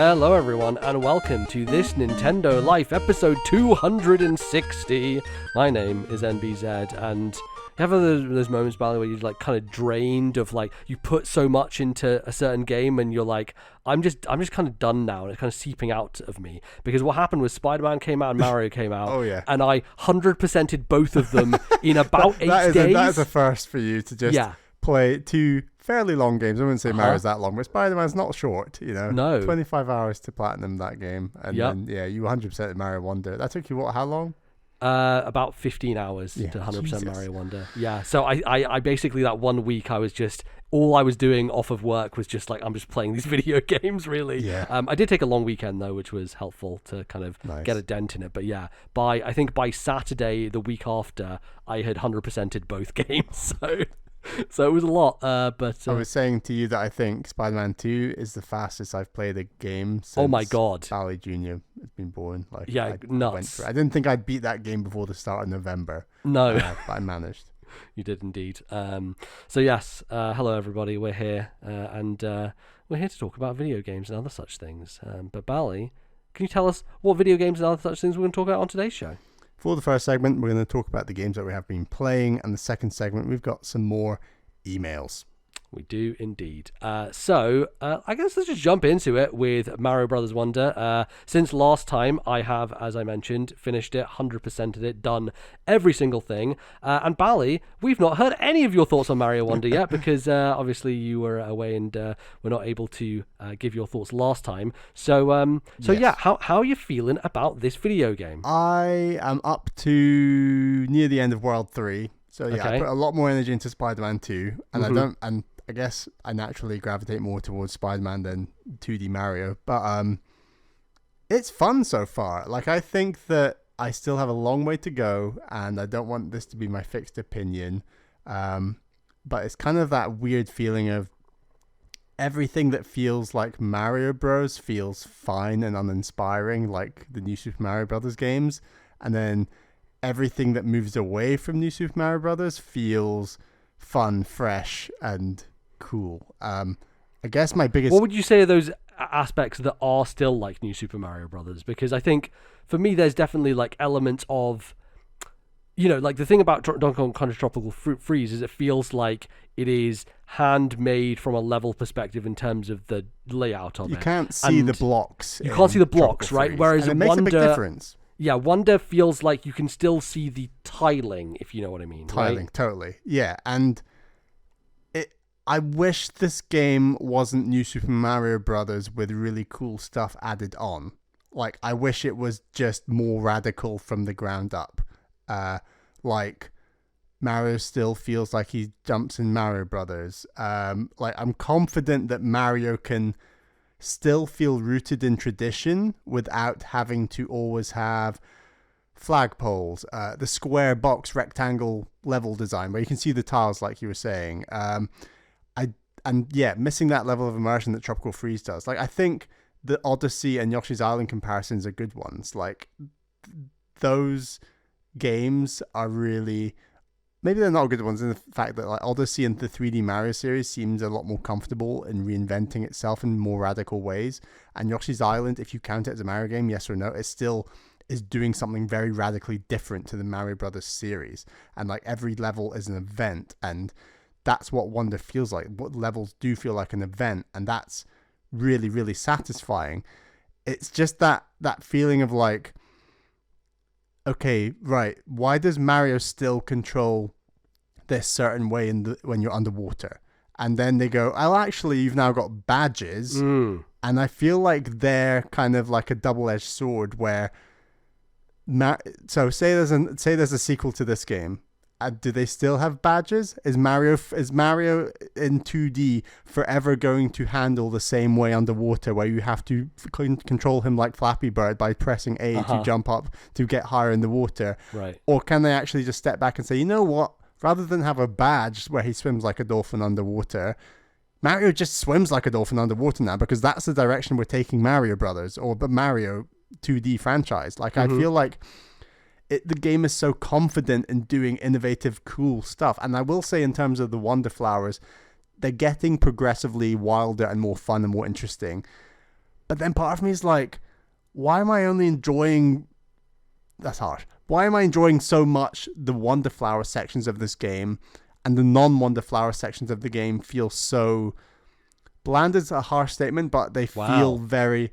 Hello everyone, and welcome to This Nintendo Life, episode 260. My name is NBZ, and you have those moments, by the way, where you're like kind of drained of like, you put so much into a certain game and you're like, I'm just kind of done now, and it's kind of seeping out of me. Because what happened was Spider-Man came out and Mario came out, oh, yeah. and I 100%ed both of them in about 8 days. That is a first for you to just play two fairly long games. I wouldn't say Mario's that long, but Spider-Man's not short, you know. No. 25 hours to platinum that game. And then, you 100% Mario Wonder. That took you, how long? About 15 hours to 100% Mario Wonder. Yeah, so I basically, that 1 week, I was just, all I was doing off of work was just like, I'm just playing these video games, really. Yeah. I did take a long weekend, though, which was helpful to kind of get a dent in it. But yeah, I think by Saturday, the week after, I had 100%ed both games. So it was a lot, but... I was saying to you that I think Spider-Man 2 is the fastest I've played a game since oh my God. Bally Jr. has been born. Nuts. I didn't think I'd beat that game before the start of November. No. But I managed. You did indeed. So yes, hello everybody, we're here, and we're here to talk about video games and other such things. But Bally, can you tell us what video games and other such things we're going to talk about on today's show? For the first segment, we're going to talk about the games that we have been playing, and the second segment, we've got some more emails. We do indeed. So I guess let's just jump into it with Mario Brothers Wonder. Since last time, I have, as I mentioned, finished it, 100%ed it, done every single thing. And Bally, we've not heard any of your thoughts on Mario Wonder yet, because obviously you were away and were not able to give your thoughts last time. So yeah, how are you feeling about this video game? I am up to near the end of World 3. So yeah, I put a lot more energy into Spider-Man 2, and I guess I naturally gravitate more towards Spider-Man than 2D Mario, but it's fun so far. Like, I think that I still have a long way to go, and I don't want this to be my fixed opinion, but it's kind of that weird feeling of everything that feels like Mario Bros. Feels fine and uninspiring, like the new Super Mario Brothers games, and then everything that moves away from New Super Mario Brothers feels fun, fresh, and cool. I guess my biggest... What would you say are those aspects that are still like New Super Mario Brothers? Because I think, for me, there's definitely like elements of... You know, like the thing about Donkey Kong Country Tropical Freeze is it feels like it is handmade from a level perspective in terms of the layout of it. You can't see the blocks. You can't see the blocks, right? Freeze. Whereas and it makes a big difference. Yeah, Wonder feels like you can still see the tiling, if you know what I mean. Tiling, right? Totally. Yeah, and I wish this game wasn't New Super Mario Brothers with really cool stuff added on. Like, I wish it was just more radical from the ground up. Like, Mario still feels like he jumps in Mario Brothers. Like, I'm confident that Mario can still feel rooted in tradition without having to always have flagpoles, the square box rectangle level design where you can see the tiles like you were saying. Missing that level of immersion that Tropical Freeze does. Like, I think the Odyssey and Yoshi's Island comparisons are good ones. Like, those games are really... Maybe they're not good ones in the fact that like Odyssey and the 3D Mario series seems a lot more comfortable in reinventing itself in more radical ways. And Yoshi's Island, if you count it as a Mario game, yes or no, it still is doing something very radically different to the Mario Brothers series. And like every level is an event, and that's what Wonder feels like. What levels do feel like an event, and that's really, really satisfying. It's just that feeling of like, okay, right, why does Mario still control this certain way when you're underwater? And then they go, oh, actually, you've now got badges. And I feel like they're kind of like a double-edged sword where... So say there's a sequel to this game. Do they still have badges? Is Mario in 2D forever going to handle the same way underwater, where you have to control him like Flappy Bird by pressing A to jump up to get higher in the water? Right. Or can they actually just step back and say, you know what? Rather than have a badge where he swims like a dolphin underwater, Mario just swims like a dolphin underwater now, because that's the direction we're taking Mario Brothers or the Mario 2D franchise. Like, I feel like the game is so confident in doing innovative, cool stuff. And I will say, in terms of the Wonder Flowers, they're getting progressively wilder and more fun and more interesting. But then part of me is like, why am I only enjoying... That's harsh. Why am I enjoying so much the Wonderflower sections of this game, and the non-Wonderflower sections of the game feel so... Bland is a harsh statement, but they feel very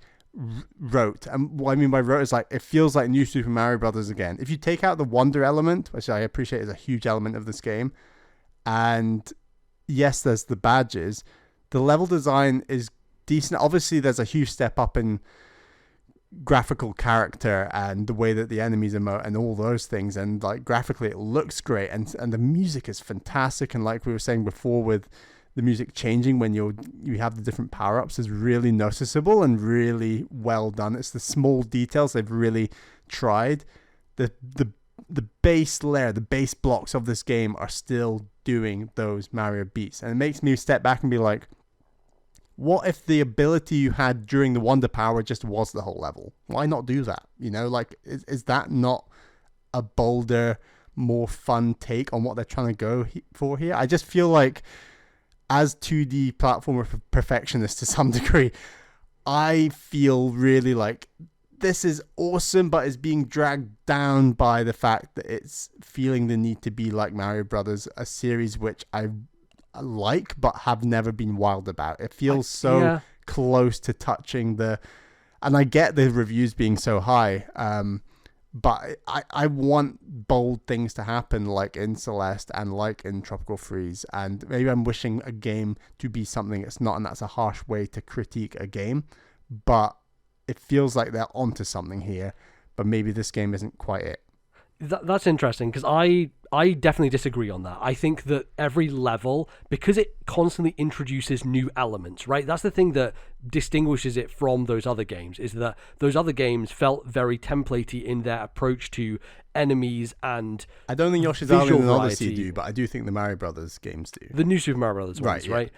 rote. And what I mean by rote is like, it feels like New Super Mario Brothers again. If you take out the wonder element, which I appreciate is a huge element of this game, and yes, there's the badges, the level design is decent. Obviously, there's a huge step up in graphical character and the way that the enemies emote and all those things, and like graphically it looks great, and the music is fantastic, and like we were saying before, with the music changing when you have the different power-ups is really noticeable and really well done. It's the small details they've really tried. The base layer, the base blocks of this game are still doing those Mario beats, and it makes me step back and be like, what if the ability you had during the Wonder Power just was the whole level? Why not do that? You know, like, is that not a bolder, more fun take on what they're trying to go for here? I just feel like, as 2D platformer perfectionist to some degree, I feel really like this is awesome, but it's being dragged down by the fact that it's feeling the need to be like Mario Brothers, a series which I like but have never been wild about. It feels so close to touching the... And I get the reviews being so high, but I want bold things to happen, like in Celeste and like in Tropical Freeze, and maybe I'm wishing a game to be something it's not, and that's a harsh way to critique a game, but it feels like they're onto something here, but maybe this game isn't quite it. That's interesting, because I definitely disagree on that. I think that every level, because it constantly introduces new elements, right? That's the thing that distinguishes it from those other games, is that those other games felt very templatey in their approach to enemies and I don't think Yoshi's Island and Odyssey do, but I do think the Mario Brothers games do. The new Super Mario Brothers ones, right?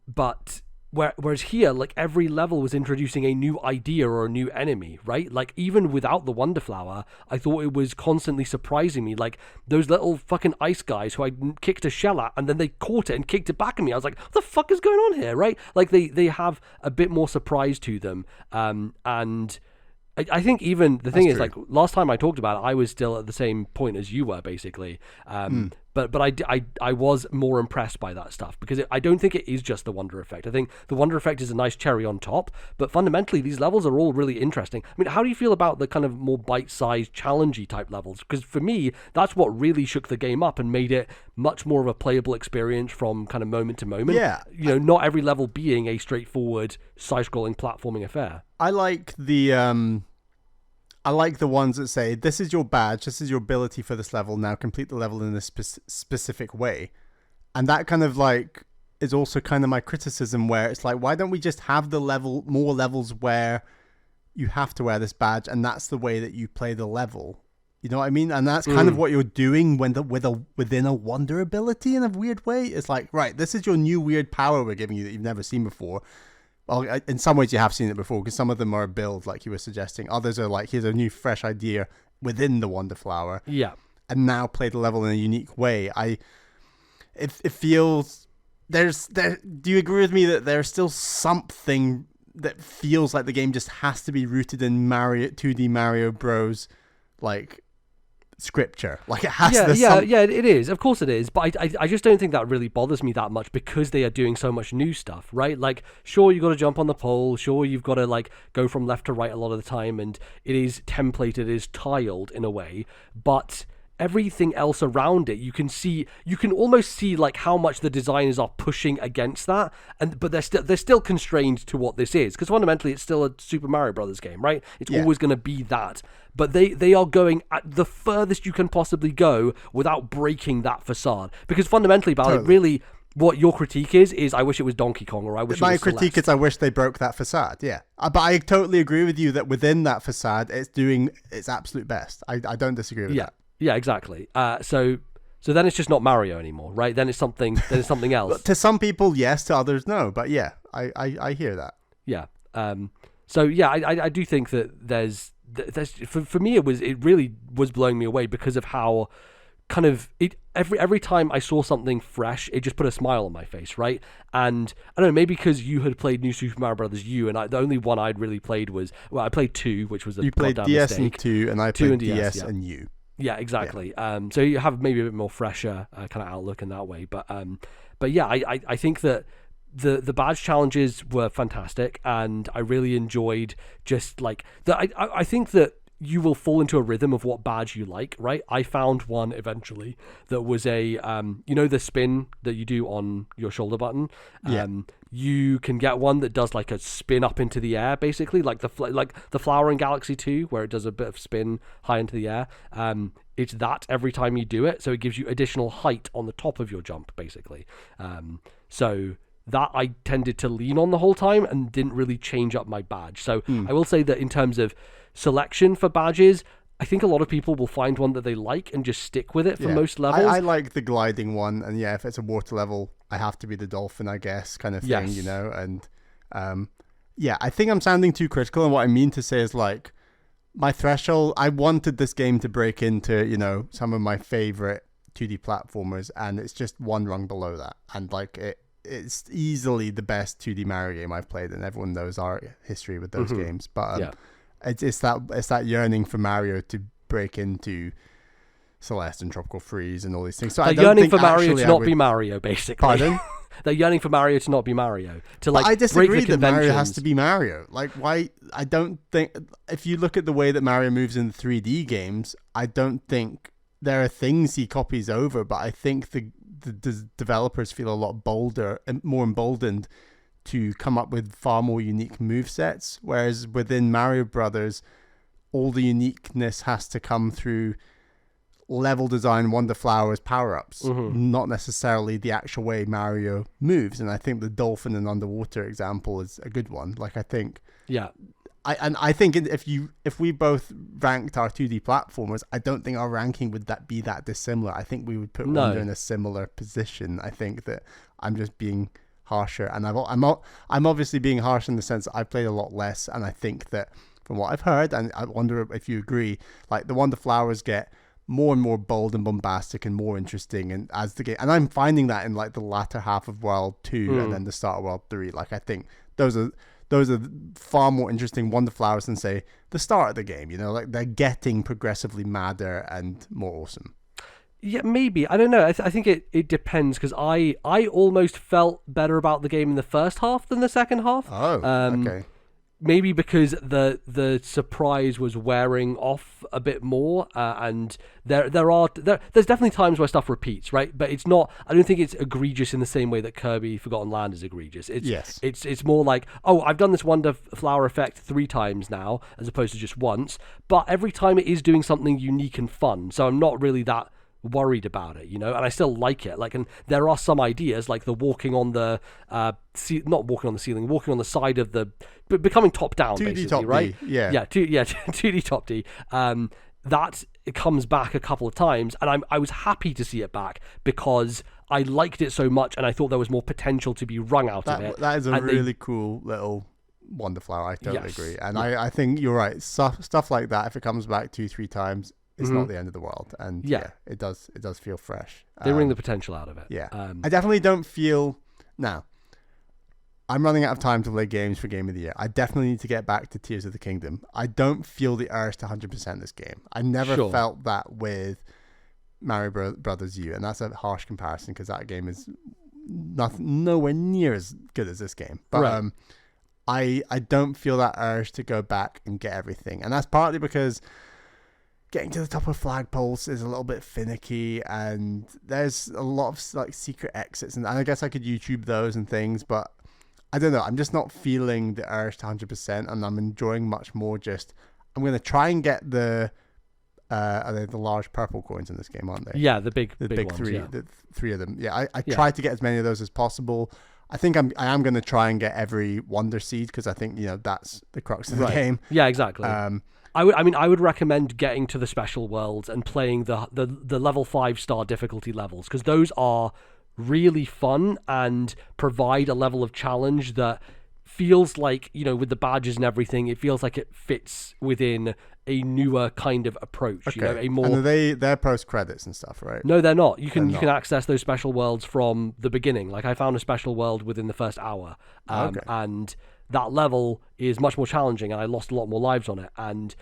But... Whereas here, like, every level was introducing a new idea or a new enemy, right? Like, even without the Wonder Flower, I thought it was constantly surprising me. Like, those little fucking ice guys who I kicked a shell at, and then they caught it and kicked it back at me. I was like, what the fuck is going on here, right? Like, they have a bit more surprise to them. And I think even the thing is, like, last time I talked about it, I was still at the same point as you were, basically. But I was more impressed by that stuff, because I don't think it is just the Wonder Effect. I think the Wonder Effect is a nice cherry on top, but fundamentally these levels are all really interesting. I mean, how do you feel about the kind of more bite-sized, challengey type levels? Because for me, that's what really shook the game up and made it much more of a playable experience from kind of moment to moment. Yeah. You know, not every level being a straightforward side-scrolling platforming affair. I like the ones that say, this is your badge, this is your ability for this level, now complete the level in this specific way. And that kind of like is also kind of my criticism, where it's like, why don't we just have more levels where you have to wear this badge and that's the way that you play the level? You know what I mean? And that's kind of what you're doing within a wonder ability in a weird way. It's like, right, this is your new weird power we're giving you that you've never seen before. Well, in some ways you have seen it before, because some of them are a build, like you were suggesting. Others are like, here's a new fresh idea within the Wonder Flower. Yeah. And now play the level in a unique way. It feels... Do you agree with me that there's still something that feels like the game just has to be rooted in 2D Mario Bros. Like... scripture, like it has it is, of course it is, but I just don't think that really bothers me that much, because they are doing so much new stuff, right? Like, sure, you got to jump on the pole, sure, you've got to like go from left to right a lot of the time, and it is templated, it is tiled in a way, but everything else around it, you can almost see like how much the designers are pushing against that, but they're still constrained to what this is, because fundamentally it's still a Super Mario Brothers game, right? It's always going to be that, but they are going at the furthest you can possibly go without breaking that facade, because fundamentally, Ballard, really what your critique is I wish it was Donkey Kong, or I wish my it was critique Celeste. is I wish they broke that facade. But I totally agree with you that within that facade it's doing its absolute best. I don't disagree with that. Yeah, exactly. So then it's just not Mario anymore, right? Then it's something else. To some people, yes. To others, no. But yeah, I hear that. Yeah. So yeah, I do think that there's for me it really was blowing me away because of how kind of every time I saw something fresh, it just put a smile on my face, right? And I don't know, maybe because you had played New Super Mario Brothers U, and the only one I'd really played was, well, I played 2, which was a you played goddamn DS mistake. and 2, and I played DS and U. Yeah, exactly. Yeah. So you have maybe a bit more fresher kind of outlook in that way, but yeah, I think that the badge challenges were fantastic, and I really enjoyed just like that. I think that you will fall into a rhythm of what badge you like, right? I found one eventually that was a the spin that you do on your shoulder button. You can get one that does like a spin up into the air, basically, like the Flower in Galaxy 2, where it does a bit of spin high into the air. It's that every time you do it, so it gives you additional height on the top of your jump, basically. So that I tended to lean on the whole time and didn't really change up my badge. So I will say that in terms of selection for badges, I think a lot of people will find one that they like and just stick with it for most levels. I like the gliding one, and if it's a water level, I have to be the dolphin, I guess, kind of thing, you know. And I think I'm sounding too critical, and what I mean to say is like my threshold. I wanted this game to break into some of my favorite 2D platformers, and it's just one rung below that, and like it's easily the best 2D Mario game I've played, and everyone knows our history with those games. But it's that yearning for Mario to break into Celeste and Tropical Freeze and all these things. So I don't yearning think for Mario to not be Mario, basically. Pardon? They're yearning for Mario to not be Mario. But I disagree that Mario has to be Mario. Like, why? I don't think, if you look at the way that Mario moves in 3D games, I don't think there are things he copies over, but I think the developers feel a lot bolder and more emboldened to come up with far more unique movesets, whereas within Mario Brothers, all the uniqueness has to come through level design, Wonder Flowers, power-ups, not necessarily the actual way Mario moves. And I think the dolphin and underwater example is a good one. Like, I think... Yeah. I think if we both ranked our 2D platformers, I don't think our ranking would be that dissimilar. I think we would put Wonder in a similar position. I think that I'm just being harsher, and I'm obviously being harsh in the sense that I've played a lot less, and I think that from what I've heard, and I wonder if you agree, like the Wonder Flowers get more and more bold and bombastic and more interesting, and as the game, and I'm finding that in like the latter half of World 2 and then the start of World 3. Like, I think those are far more interesting Wonder Flowers than, say, the start of the game. Like they're getting progressively madder and more awesome. Yeah, maybe. I don't know. I think it depends, because I almost felt better about the game in the first half than the second half. Oh, okay. Maybe because the surprise was wearing off a bit more, and there's definitely times where stuff repeats, right? But it's not. I don't think it's egregious in the same way that Kirby Forgotten Land is egregious. It's more like, oh, I've done this Wonder Flower effect 3 times now, as opposed to just once. But every time it is doing something unique and fun, so I'm not really that worried about it, and I still like it. Like, and there are some ideas, like the walking on the not walking on the ceiling, walking on the side of the, but becoming top down, 2D basically, top right? D, yeah, 2D top D. That it comes back a couple of times, and I was happy to see it back because I liked it so much, and I thought there was more potential to be wrung out of it. That is a really cool little Wonder Flower. I totally agree, and I think you're right. Stuff like that, if it comes back 2-3 times, it's not the end of the world, and it does feel fresh. They wring the potential out of it. Yeah, I definitely don't feel now. I'm running out of time to play games for Game of the Year. I definitely need to get back to Tears of the Kingdom. I don't feel the urge to 100% this game. I never felt that with Mario Brothers U, and that's a harsh comparison because that game is nowhere near as good as this game. But I don't feel that urge to go back and get everything, and that's partly because getting to the top of flagpoles is a little bit finicky, and there's a lot of like secret exits, and I guess I could YouTube those and things, but I don't know. I'm just not feeling the urge to 100%, and I'm enjoying much more just, I'm going to try and get the are they the large purple coins in this game, aren't they? Yeah, the big ones, 3, yeah. the 3 of them. Yeah, I try to get as many of those as possible. I think I am going to try and get every Wonder Seed, because I think, that's the crux of the game. Yeah, exactly. I would recommend getting to the special worlds and playing the level 5-star difficulty levels, because those are really fun and provide a level of challenge that feels like, with the badges and everything, it feels like it fits within a newer kind of approach. Okay. A more. And they're post credits and stuff, right? No, they're not. You can access those special worlds from the beginning. Like I found a special world within the first hour, and that level is much more challenging, and I lost a lot more lives on it. And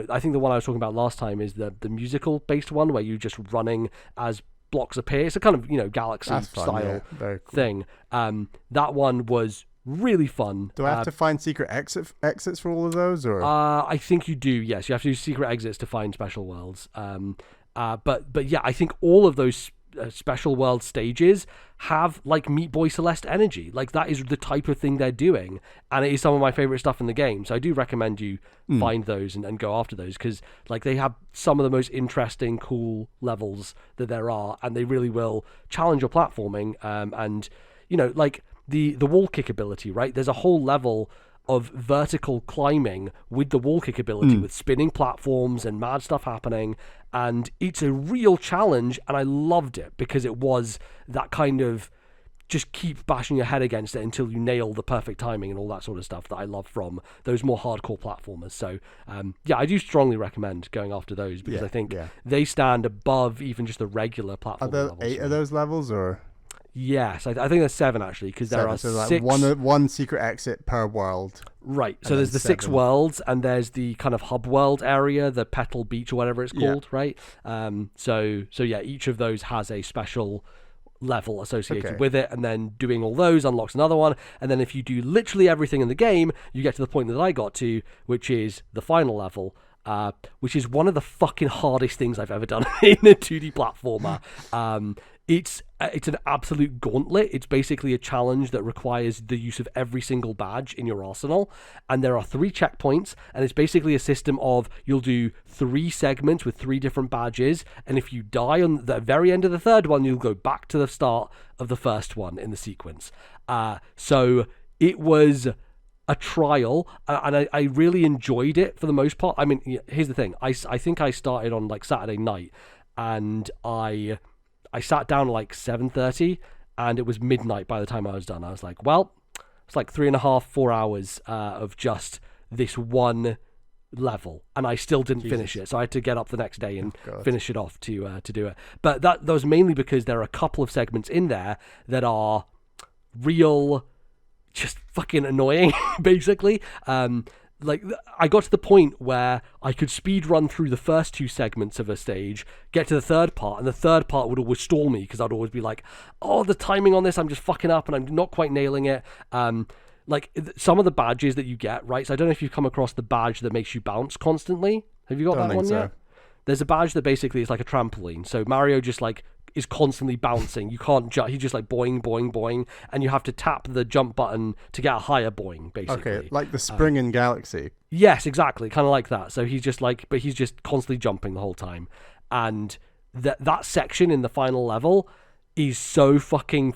I think the one I was talking about last time is the musical based one where you're just running as blocks appear. It's a kind of galaxy style thing. That one was really fun. Do I have to find secret exits for all of those, or? I think you do. Yes, you have to do secret exits to find special worlds. But yeah, I think all of those special world stages have like Meat Boy Celeste energy. Like that is the type of thing they're doing, and it is some of my favorite stuff in the game. So I do recommend you find those and go after those, because like they have some of the most interesting, cool levels that there are, and they really will challenge your platforming. And like the wall kick ability, right? There's a whole level of vertical climbing with the wall kick ability, with spinning platforms and mad stuff happening, and it's a real challenge, and I loved it because it was that kind of just keep bashing your head against it until you nail the perfect timing and all that sort of stuff that I love from those more hardcore platformers. So yeah, I do strongly recommend going after those, because I think they stand above even just the regular platform levels. Are there 8 of those levels, or? Yes, I think there's 7 actually, because there are 6. Like one secret exit per world. Right, so there's the 6 worlds, and there's the kind of hub world area, the Petal Beach or whatever it's called, right? So yeah, each of those has a special level associated with it, and then doing all those unlocks another one, and then if you do literally everything in the game, you get to the point that I got to, which is the final level. Which is one of the fucking hardest things I've ever done in a 2D platformer. It's an absolute gauntlet. It's basically a challenge that requires the use of every single badge in your arsenal, and there are 3 checkpoints, and it's basically a system of you'll do 3 segments with 3 different badges, and if you die on the very end of the third one, you'll go back to the start of the first one in the sequence. So it was a trial, and I really enjoyed it for the most part. I mean, here's the thing. I think I started on like Saturday night, and I sat down at like 7:30, and it was midnight by the time I was done. I was like, well, it's like 3.5-4 hours of just this one level, and I still didn't finish it. So I had to get up the next day and finish it off to do it. But that was mainly because there are a couple of segments in there that are real, just fucking annoying, basically. Like, I got to the point where I could speed run through the first 2 segments of a stage, get to the third part, and the third part would always stall me, because I'd always be like, oh, the timing on this, I'm just fucking up, and I'm not quite nailing it. Like, some of the badges that you get, right? So I don't know if you've come across the badge that makes you bounce constantly. Have you got that one yet? There's a badge that basically is like a trampoline. So Mario just like is constantly bouncing. You can't jump. He's just like boing, boing, boing, and you have to tap the jump button to get a higher boing, basically. Okay, like the spring in Galaxy. Yes, exactly, kind of like that. So he's just like, but he's just constantly jumping the whole time, and that section in the final level is so fucking.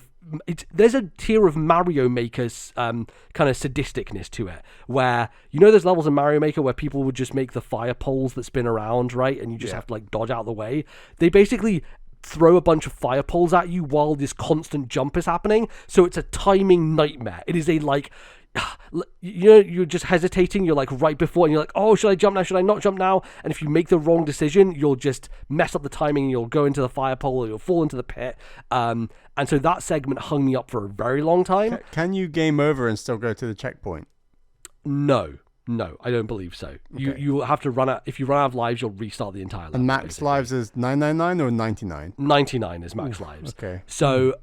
There's a tier of Mario Maker's kind of sadisticness to it, where there's levels in Mario Maker where people would just make the fire poles that spin around, right, and you just have to like dodge out of the way. They basically throw a bunch of fire poles at you while this constant jump is happening, so it's a timing nightmare. It is a like, you're just hesitating, you're like right before, and you're like, oh, should I jump now, should I not jump now? And if you make the wrong decision, you'll just mess up the timing, and you'll go into the fire pole, or you'll fall into the pit. And so that segment hung me up for a very long time. Can you game over and still go to the checkpoint? No, I don't believe so. Okay. You have to run out. If you run out of lives, you'll restart the entire level. And max lives is 999 or 99? 99 is max lives. Okay. So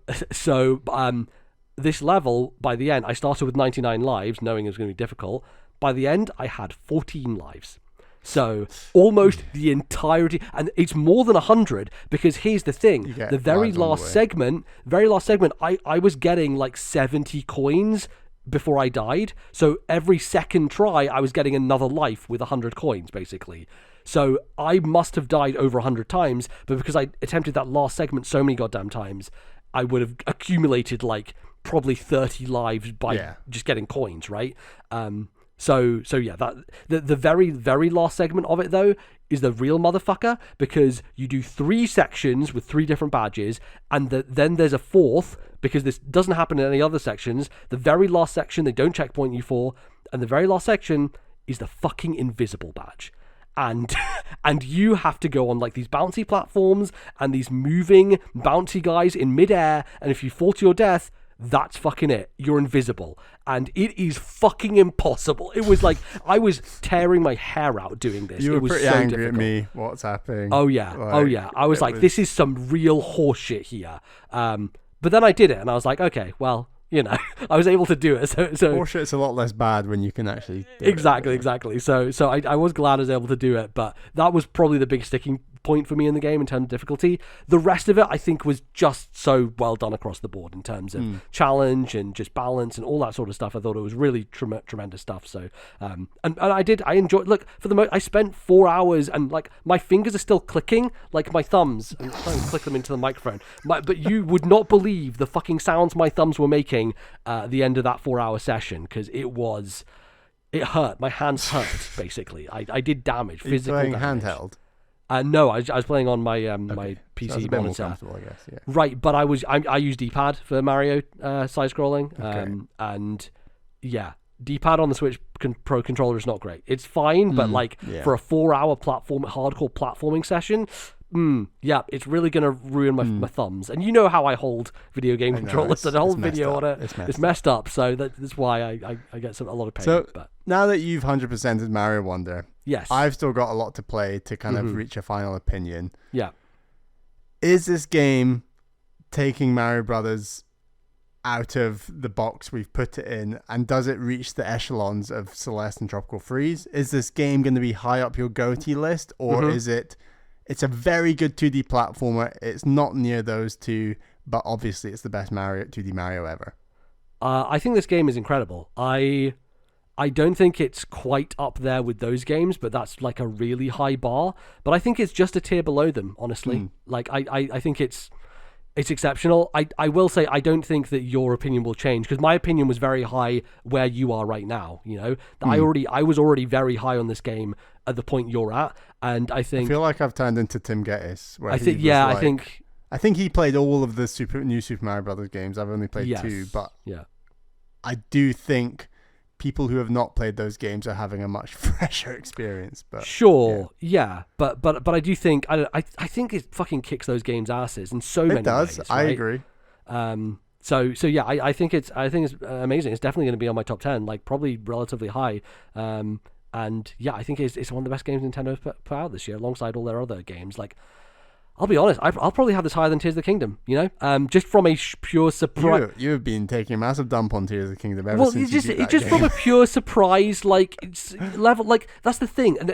this level, by the end, I started with 99 lives, knowing it was going to be difficult. By the end, I had 14 lives. So almost the entirety, and it's more than 100, because here's the thing: the very last segment, I was getting like 70 coins before I died. So every second try, I was getting another life with 100 coins, basically. So I must have died over 100 times, but because I attempted that last segment so many goddamn times, I would have accumulated like probably 30 lives by just getting coins, right? So yeah, that the very, very last segment of it though is the real motherfucker, because you do 3 sections with 3 different badges, and then there's a fourth, because this doesn't happen in any other sections. The very last section they don't checkpoint you for, and the very last section is the fucking invisible badge. And you have to go on like these bouncy platforms and these moving bouncy guys in midair, and if you fall to your death, that's fucking it. You're invisible. And it is fucking impossible. It was like, I was tearing my hair out doing this. You were it was pretty so angry difficult. at me. What's happening? Oh, yeah. I was like, this is some real horseshit here. But then I did it, and I was like, okay, well, you know, I was able to do it. So Horseshit's a lot less bad when you can actually do exactly. it. So I was glad I was able to do it, but that was probably the big sticking point for me in the game in terms of difficulty. The rest of it, I think, was just so well done across the board in terms of challenge and just balance and all that sort of stuff. I thought it was really tremendous stuff. So and I enjoyed. Look, for the I spent 4 hours, and like my fingers are still clicking, like my thumbs. I'm trying to click them into the microphone, but you would not believe the fucking sounds my thumbs were making at the end of that 4-hour session, because it hurt. My hands hurt. Basically, I did damage. Are you physical playing damage. handheld? No, I was playing on my my PC so that's a bit more monitor. comfortable, I guess. Yeah. Right, but I use D-pad for Mario side scrolling, and yeah, D-pad on the Switch Pro controller is not great. It's fine, but like for a 4-hour hardcore platforming session, yeah, it's really gonna ruin my thumbs. And you know how I hold video game controllers. The whole video on it, it's messed up. So that's why I get a lot of pain. So but now that you've 100%ed Mario Wonder, yes, I've still got a lot to play to kind of reach a final opinion. Yeah. Is this game taking Mario Brothers out of the box we've put it in, and does it reach the echelons of Celeste and Tropical Freeze? Is this game going to be high up your go-to list, or is it's a very good 2D platformer? It's not near those two, but obviously it's the best 2D Mario ever. I think this game is incredible. I don't think it's quite up there with those games, but that's like a really high bar. But I think it's just a tier below them, honestly. Like I think it's exceptional. I will say I don't think that your opinion will change, because my opinion was very high where you are right now. You know, I was already very high on this game at the point you're at, and I think I feel like I've turned into Tim Geddes. I think he played all of the new Super Mario Brothers games. I've only played 2, but I do think people who have not played those games are having a much fresher experience. But but I do think I think it fucking kicks those games' asses in so many ways. I agree. So yeah, I think it's amazing. It's definitely going to be on my top 10, like probably relatively high. And yeah, I think it's one of the best games Nintendo put out this year, alongside all their other games. Like, I'll be honest, I'll probably have this higher than Tears of the Kingdom, you know? Just from a pure surprise. You've been taking a massive dump on Tears of the Kingdom ever since it's just from a pure surprise, like, it's level, like, that's the thing. And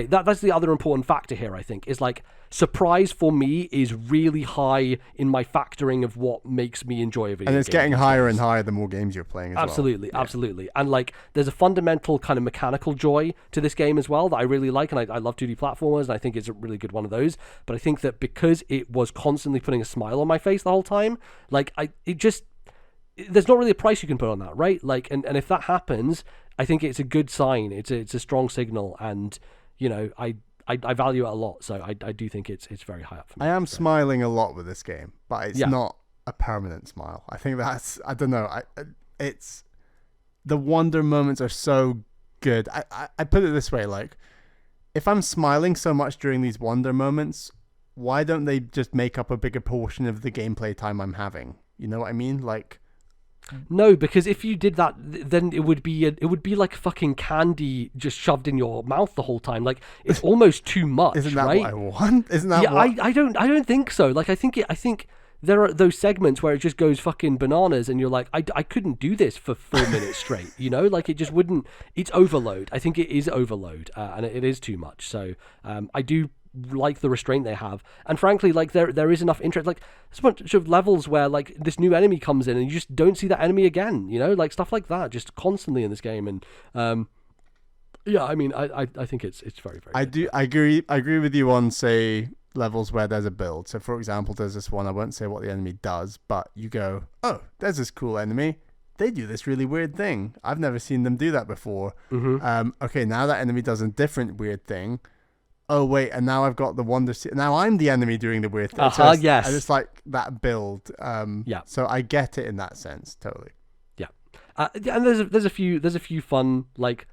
that's the other important factor here, I think, is like, surprise for me is really high in my factoring of what makes me enjoy a video game. And it's getting higher and higher the more games you're playing as absolutely, well. Absolutely. And like, there's a fundamental kind of mechanical joy to this game as well that I really like, and I love 2D platformers, and I think it's a really good one of those. But I think that because it was constantly putting a smile on my face the whole time, like, there's not really a price you can put on that, right? Like, and if that happens, I think it's a good sign. It's a strong signal, and you know, I value it a lot, so I do think it's very high up for me. I am smiling a lot with this game, but it's not a permanent smile. I think that's, I don't know, it's, the wonder moments are so good. I put it this way, like, if I'm smiling so much during these wonder moments, why don't they just make up a bigger portion of the gameplay time I'm having? You know what I mean? Like, no, because if you did that, then it would be like fucking candy just shoved in your mouth the whole time. Like, it's almost too much. Isn't that right? what I want? Isn't that what? I don't think so. Like, I think there are those segments where it just goes fucking bananas, and you're like, I couldn't do this for 4 minutes straight. You know, like, it just wouldn't. It's overload. I think it is overload, and it is too much. So I do like the restraint they have, and frankly, like, there is enough interest. Like, there's a bunch of levels where like this new enemy comes in and you just don't see that enemy again, you know, like stuff like that just constantly in this game. And yeah, I mean, I think it's very, very good. I agree with you on, say, levels where there's a build. So for example, there's this one, I won't say what the enemy does, but you go, oh, there's this cool enemy, they do this really weird thing. I've never seen them do that before. Mm-hmm. Okay, now that enemy does a different weird thing. Oh wait, and now I've got the wonder. Now I'm the enemy doing the weird thing. Yes. And it's like that build. Yeah. So I get it in that sense, totally. Yeah. And there's a few fun, like,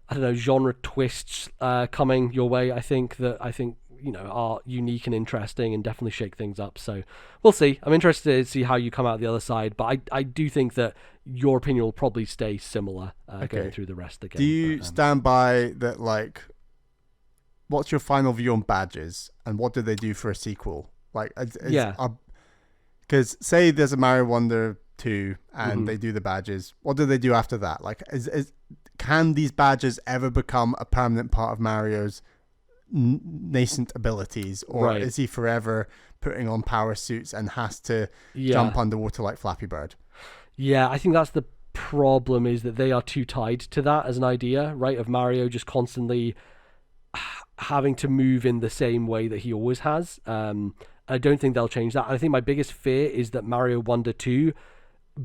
I don't know, genre twists coming your way. I think are unique and interesting and definitely shake things up. So we'll see. I'm interested to see how you come out the other side, but I do think that your opinion will probably stay similar going through the rest of the game. Do you stand by that? Like, what's your final view on badges, and what do they do for a sequel? Like, because say there's a Mario Wonder 2 and they do the badges, what do they do after that? Like, can these badges ever become a permanent part of Mario's nascent abilities, or is he forever putting on power suits and has to jump underwater like Flappy Bird? Yeah, I think that's the problem, is that they are too tied to that as an idea, right? Of Mario just constantly having to move in the same way that he always has. I don't think they'll change that. I think my biggest fear is that Mario Wonder 2